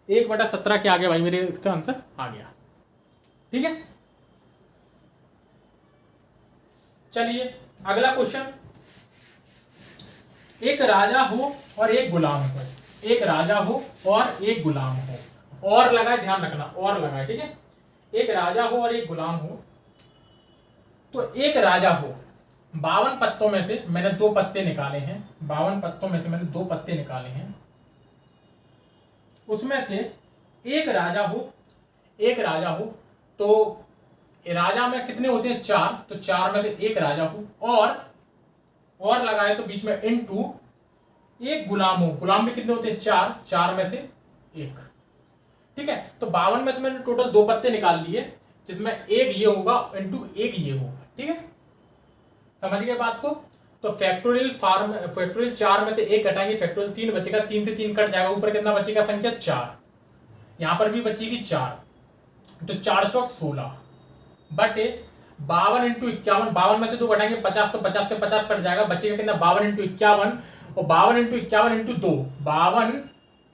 1/17 के आगे भाई मेरे इसका आंसर आ गया। ठीक है, चलिए अगला क्वेश्चन, एक राजा हो और एक गुलाम हो, एक राजा हो और एक गुलाम हो, और लगाए ध्यान रखना और लगाए। ठीक है, एक राजा हो और एक गुलाम हो, तो एक राजा हो 52 पत्तों में से मैंने 2 पत्ते निकाले हैं, 52 पत्तों में से मैंने 2 पत्ते निकाले हैं, उसमें से एक राजा हो तो राजा में कितने होते हैं 4, तो 4 में से एक राजा हो और लगाए तो बीच में इनटू एक गुलाम हो, गुलाम में कितने होते हैं 4, 4 में से एक। ठीक है, तो 52 में से मैंने टोटल 2 पत्ते निकाल लिए, जिसमें एक ये होगा इनटू एक ये होगा। ठीक है, समझ गए बात को। तो फैक्टोरियल 4 में से एक घटाएंगे, फैक्टोरियल 3 बचेगा, 3 से 3 कट जाएगा, ऊपर कितना बचेगा संख्या 4, यहां पर भी बचेगी 4, तो 4 चौक 16 बटे 52 इंटू 51, 52 में से 2 घटाएंगे 50, तो 50 से 50 कट जाएगा, बचेगा कितना 52 इंटू 51, और 52 इंटू 51 इंटू 2, 52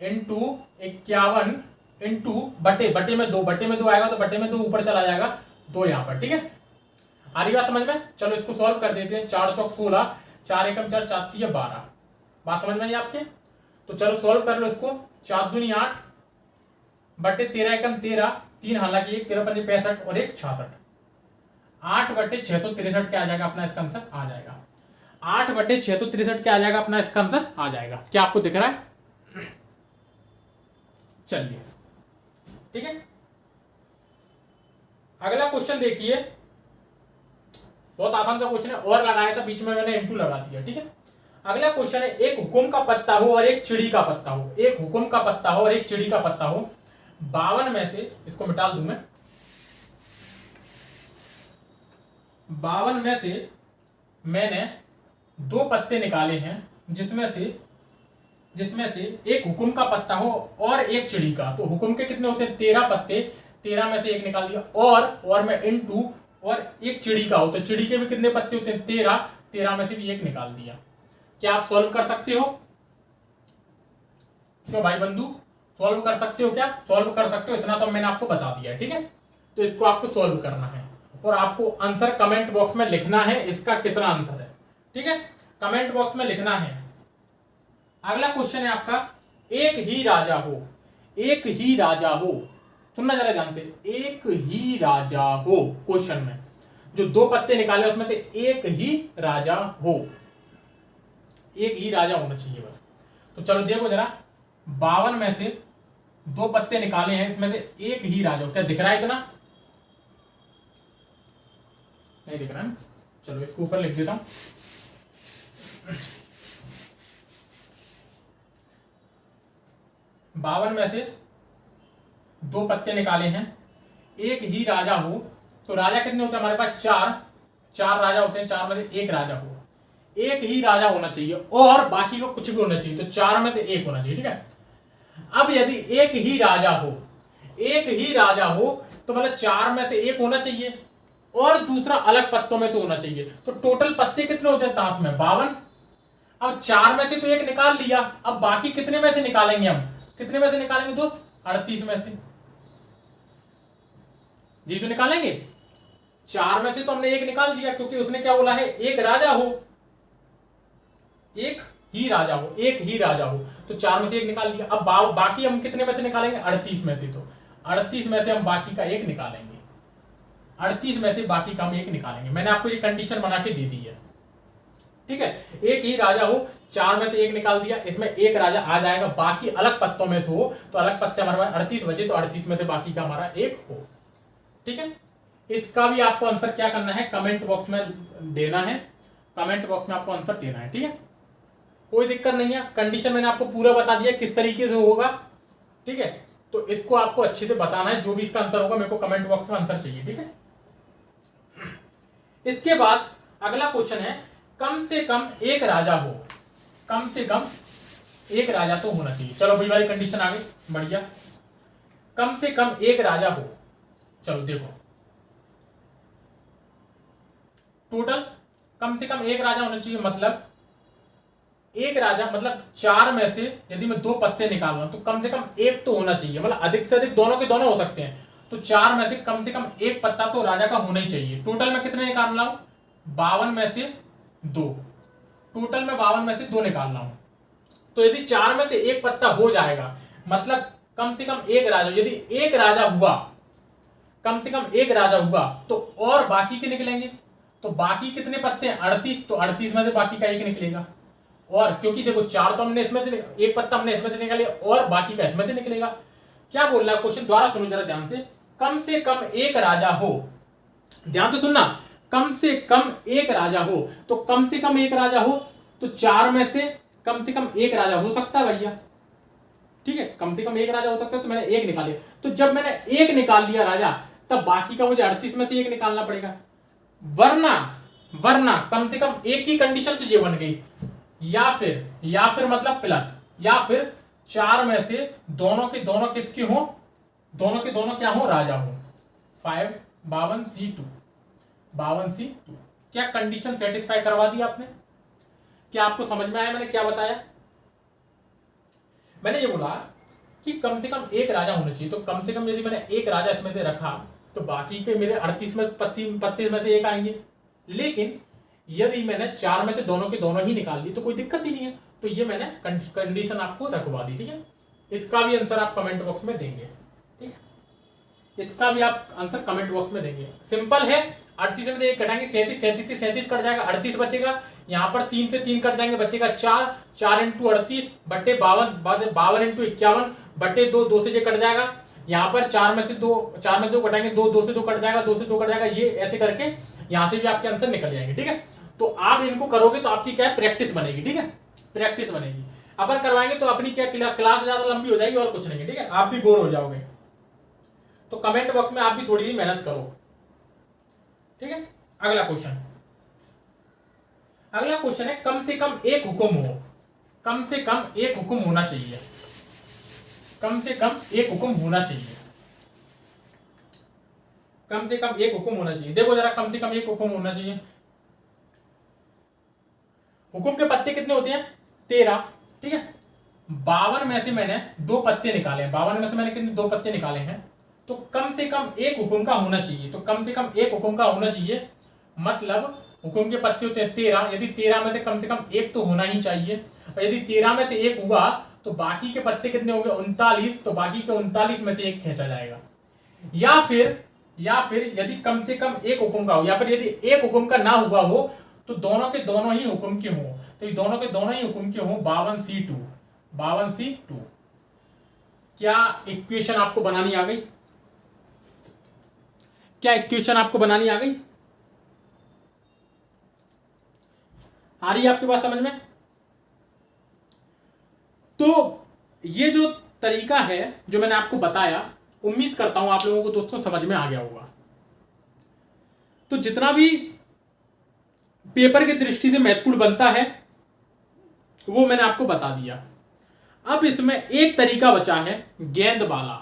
इंटू 51 इंटू बटे में 2, बटे में 2 आएगा तो बटे में 2 ऊपर चला जाएगा 2 यहां पर। ठीक है, आ रही बात समझ में? चलो इसको सॉल्व कर देते हैं। 4 चौक 16, 4 एकम 4, 4 तिया 12, बात समझ में आई आपके? तो चलो सॉल्व कर लो इसको। 4 दूनी 8 बटे 13 एकम 13, 3 हालांकि 1, 13 पंजे 65 और 1 66, 8 बटे 663 क्या आ जाएगा अपना इसका आंसर आ जाएगा, 8 बटे 663 क्या आ जाएगा अपना इसका आंसर आ जाएगा। क्या आपको दिख रहा है? चलिए ठीक है, अगला क्वेश्चन देखिए, बहुत आसान सा क्वेश्चन है, और लगाया था बीच में मैंने इंटू लगा दिया। ठीक है, अगला क्वेश्चन है, एक हुकुम का पत्ता हो और एक चिड़ी का पत्ता हो, एक हुकुम का पत्ता हो और एक चिड़ी का पत्ता हो, 52 में से, इसको मिटा दूं मैं, 52 में से मैंने 2 पत्ते निकाले हैं, जिसमें से एक हुकुम का पत्ता हो और एक चिड़ी का। तो हुकुम के कितने होते हैं 13 पत्ते, 13 में से एक निकाल दिया, और मैं इनटू और एक चिड़ी का हो, तो चिड़ी के भी कितने पत्ते होते हैं 13, 13 में से भी एक निकाल दिया। क्या आप सॉल्व कर सकते हो? क्यों भाई बंधु, सॉल्व कर सकते हो? क्या सॉल्व कर सकते हो? इतना तो मैंने आपको बता दिया है। ठीक है, तो इसको आपको सॉल्व करना है और आपको आंसर कमेंट बॉक्स में लिखना है, इसका कितना आंसर है। ठीक है, कमेंट बॉक्स में लिखना है। अगला क्वेश्चन है आपका, एक ही राजा हो, एक ही राजा हो, सुनना जरा ध्यान से, एक ही राजा हो, क्वेश्चन में जो 2 पत्ते निकाले उसमें से एक ही राजा हो, एक ही राजा होना चाहिए बस। तो चलो देखो जरा, 52 में से 2 पत्ते निकाले हैं, इसमें से एक ही राजा हो, क्या दिख रहा है? इतना नहीं दिख रहा है, चलो इसको ऊपर लिख देता हूं। 52 में से दो पत्ते निकाले हैं, एक ही राजा हो, तो राजा कितने होते हैं हमारे पास? चार। चार राजा होते हैं, चार में से एक राजा हो, एक ही राजा होना चाहिए और बाकी को कुछ भी होना चाहिए, तो चार में से एक होना चाहिए, ठीक है। अब यदि एक ही राजा हो, एक ही राजा हो तो मतलब चार में से एक होना चाहिए और दूसरा अलग पत्तों में से होना चाहिए, तो टोटल पत्ते कितने होते हैं ताश में? 52। अब चार में से तो एक निकाल लिया, अब बाकी कितने में से निकालेंगे हम? कितने में से निकालेंगे दोस्त? 38 में से। जी तो निकालेंगे, चार में से तो हमने एक निकाल दिया क्योंकि उसने क्या बोला है? एक राजा हो, एक ही राजा हो, एक ही राजा हो, तो चार में से एक निकाल दिया। अब बाकी हम कितने में से निकालेंगे? 38 में से। तो 38 में से हम बाकी का एक निकालेंगे, 38 में से बाकी का हम एक निकालेंगे। मैंने आपको ये कंडीशन बना के दे दी है, ठीक है। एक ही राजा हो, चार में से एक निकाल दिया, इसमें एक राजा आ जाएगा, बाकी अलग पत्तों में से हो, तो अलग पत्ते हमारे पास 38 बचे, तो 38 में से बाकी का हमारा एक हो, ठीक है। इसका भी आपको आंसर क्या करना है? कमेंट बॉक्स में देना है, कमेंट बॉक्स में आपको आंसर देना है, ठीक है। कोई दिक्कत नहीं है, कंडीशन मैंने आपको पूरा बता दिया किस तरीके से होगा, ठीक है। तो इसको आपको अच्छे से बताना है, जो भी इसका आंसर होगा मेरे को कमेंट बॉक्स में आंसर चाहिए, ठीक है। इसके बाद अगला क्वेश्चन है, कम से कम एक राजा हो, कम से कम एक राजा तो होना चाहिए। चलो वही वाली कंडीशन आ गई, बढ़िया। कम से कम एक राजा हो, चलो देखो, टोटल कम से कम एक राजा होना चाहिए, मतलब एक राजा, मतलब चार में से यदि मैं दो पत्ते निकाल रहा हूं तो कम से कम एक तो होना चाहिए, मतलब अधिक से अधिक दोनों के दोनों हो सकते हैं, तो चार में से कम एक पत्ता तो राजा का होना ही चाहिए। टोटल में कितने निकाल रहा हूं? 52 में से दो, टोटल में 52 में से दो निकाल रहा हूं, तो यदि चार में से एक पत्ता हो जाएगा, मतलब कम से कम एक राजा, यदि एक राजा हुआ, कम से कम एक राजा हुआ, तो और बाकी के निकलेंगे, तो बाकी कितने पत्ते हैं? 38, तो 38 में से बाकी का एक निकलेगा, और क्योंकि देखो चार तो हमने इसमें से, एक पत्ता हमने इसमें से निकाले और बाकी का इसमें से निकलेगा। क्या बोल रहा है क्वेश्चन? द्वारा सुनो जरा ध्यान से कम एक राजा हो, ध्यान तो सुनना, कम से कम एक राजा हो, तो कम से कम एक राजा हो, तो चार में से कम एक राजा हो सकता है भैया, ठीक है, कम से कम एक राजा हो सकता है, तो मैंने एक निकाल लिया, तो जब मैंने एक निकाल लिया राजा, तब बाकी का मुझे 38 में से एक निकालना पड़ेगा, वरना कम से कम एक की कंडीशन तो ये बन गई, या फिर मतलब प्लस, या फिर चार में से दोनों के दोनों किसके हो? दोनों के दोनों क्या हो? राजा हो। 52C2, 52C2, क्या कंडीशन सेटिस्फाई करवा दी आपने? क्या आपको समझ में आया मैंने क्या बताया? मैंने ये बोला कि कम से कम एक राजा होना चाहिए, तो कम से कम यदि मैंने एक राजा इसमें से रखा तो बाकी के मेरे 38 में पत्ते में से एक आएंगे, लेकिन यदि मैंने चार में से दोनों के दोनों ही निकाल दी तो कोई दिक्कत ही नहीं है, तो ये मैंने कंडीशन आपको रखवा दी, ठीक है। इसका भी आंसर आप कमेंट बॉक्स में देंगे, ठीक है, इसका भी आप आंसर कमेंट बॉक्स में देंगे। सिंपल है, 38 में से एक कटाएंगे, 37 से 37 कट जाएगा, 38 बचेगा, यहाँ पर 3 से 3 कट जाएंगे, बचेगा 4, 4 इंटू 38 बट्टे 52 इंटू 51 बट्टे 2 से ये कट जाएगा, यहाँ पर चार में से दो कटाएंगे, 2 से 2 कट जाएगा, 2 से 2 कट जाएगा, ये ऐसे करके यहाँ से भी आपके आंसर निकल जाएंगे, ठीक है। तो आप इनको करोगे तो आपकी क्या है? प्रैक्टिस बनेगी, ठीक है, प्रैक्टिस बनेगी। अपन करवाएंगे तो अपनी क्या क्लास ज्यादा लंबी हो जाएगी और कुछ नहीं है, ठीक है, आप भी बोर हो जाओगे। तो कमेंट बॉक्स में आप भी थोड़ी सी मेहनत करो, ठीक है। अगला क्वेश्चन है, कम से कम एक हुक्म हो, कम से कम एक हुक्म होना चाहिए, कम से कम एक हुक्म होना चाहिए, कम से कम एक हुक्म होना चाहिए। देखो जरा, कम से कम एक हुक्म होना चाहिए। हुक्म के पत्ते कितने होते हैं? 13, ठीक है। 52 में से मैंने दो पत्ते निकाले हैं, 52 में से मैंने कितने? दो पत्ते निकाले हैं, तो कम से कम एक हुक्म का होना चाहिए, तो कम से कम एक हुक्म का होना चाहिए, मतलब हुक्म के पत्ते होते हैं 13, यदि 13 में से कम एक तो होना ही चाहिए, और यदि 13 में से एक हुआ तो बाकी के पत्ते कितने होंगे? 39, तो बाकी के 39 में से एक खींचा जाएगा। या फिर यदि कम से कम एक हुक्म का हो, या फिर यदि एक हुक्म का ना हुआ हो तो दोनों के दोनों ही हुक्म के हो, तो ये दोनों के दोनों ही हुक्म के हो 52C2, 52C2। क्या इक्वेशन आपको बनानी आ गई? क्या इक्वेशन आपको बनानी आ गई? आ रही है आपके पास समझ में? तो ये जो तरीका है जो मैंने आपको बताया, उम्मीद करता हूं आप लोगों को दोस्तों समझ में आ गया होगा। तो जितना भी पेपर की दृष्टि से महत्वपूर्ण बनता है वो मैंने आपको बता दिया। अब इसमें एक तरीका बचा है गेंद वाला,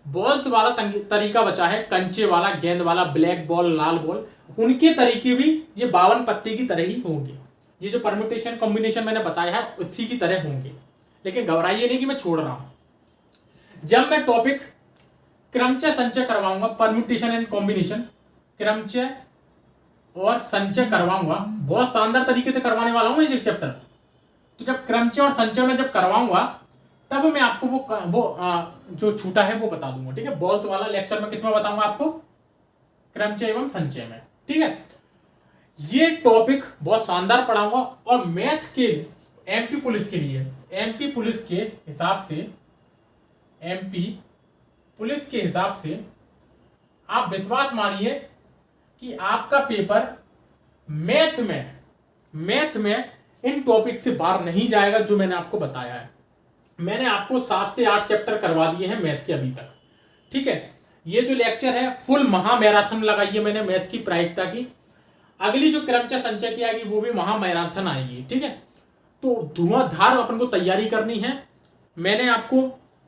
बॉल्स वाला तरीका बचा है, कंचे वाला, गेंद वाला, ब्लैक बॉल, लाल बॉल। उनके तरीके भी ये 52 पत्ते की तरह ही होंगे। ये जो परम्यूटेशन कॉम्बिनेशन मैंने बताया है उसी की तरह होंगे। लेकिन घबराइए नहीं कि मैं छोड़ रहा हूं। जब मैं टॉपिक क्रमचय संचय करवाऊंगा, परम्यूटेशन एंड कॉम्बिनेशन, क्रमचय और संचय करवाऊंगा, बहुत शानदार तरीके से करवाने वाला हूं ये चैप्टर। तो जब क्रमचय और संचय में जब करवाऊंगा तब मैं आपको वो जो छूटा है वो बता दूंगा। ठीक है, बॉल्स वाला लेक्चर में किसमें बताऊंगा आपको, क्रमचय एवं संचय में। ठीक है, ये टॉपिक बहुत शानदार पढ़ाऊंगा। और मैथ के एमपी पुलिस के लिए, एमपी पुलिस के हिसाब से, एमपी पुलिस के हिसाब से आप विश्वास मानिए कि आपका पेपर मैथ में इन टॉपिक से बाहर नहीं जाएगा जो मैंने आपको बताया है। मैंने आपको 7 से 8 चैप्टर करवा दिए हैं मैथ के अभी तक। ठीक है, ये जो लेक्चर है फुल महामैराथन लगाई है मैंने मैथ की प्रायिकता की। अगली जो क्रमचय संचय की आएगी वो भी महामैराथन आएगी। ठीक है, तो धुआंधार अपन को तैयारी करनी है। मैंने आपको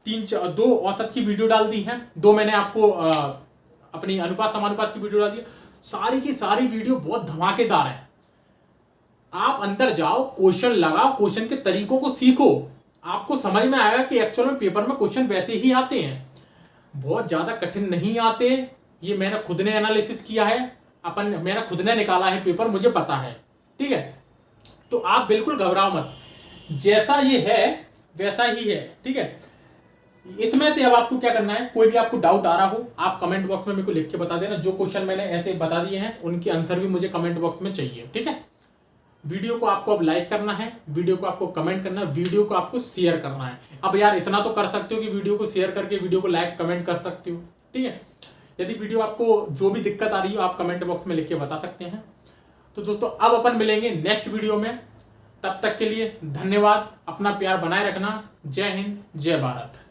2 औसत की वीडियो डाल दी है, 2 मैंने आपको अपनी अनुपात समानुपात की वीडियो डाल दी है। सारी की सारी वीडियो बहुत धमाकेदार है। आप अंदर जाओ, क्वेश्चन लगाओ, क्वेश्चन के तरीकों को सीखो, आपको समझ में आएगा कि एक्चुअल में पेपर में क्वेश्चन वैसे ही आते हैं, बहुत ज्यादा कठिन नहीं आते। ये मैंने खुद ने एनालिसिस किया है, मैंने खुद ने निकाला है पेपर, मुझे पता है। ठीक है, तो आप बिल्कुल घबराओ मत, जैसा ये है वैसा ही है। ठीक है, इसमें से अब आपको क्या करना है, कोई भी आपको डाउट आ रहा हो आप कमेंट बॉक्स में मेरे को लिख के बता देना। जो क्वेश्चन मैंने ऐसे बता दिए हैं उनके आंसर भी मुझे कमेंट बॉक्स में चाहिए। ठीक है, वीडियो को आपको अब लाइक करना है, वीडियो को आपको कमेंट करना है, वीडियो को आपको शेयर करना है। अब यार इतना तो कर सकते हो कि वीडियो को शेयर करके वीडियो को लाइक कमेंट कर सकते हो। ठीक है, यदि वीडियो आपको जो भी दिक्कत आ रही हो आप कमेंट बॉक्स में लिख के बता सकते हैं। तो दोस्तों अब अपन मिलेंगे नेक्स्ट वीडियो में, तब तक के लिए धन्यवाद, अपना प्यार बनाए रखना। जय हिंद, जय भारत।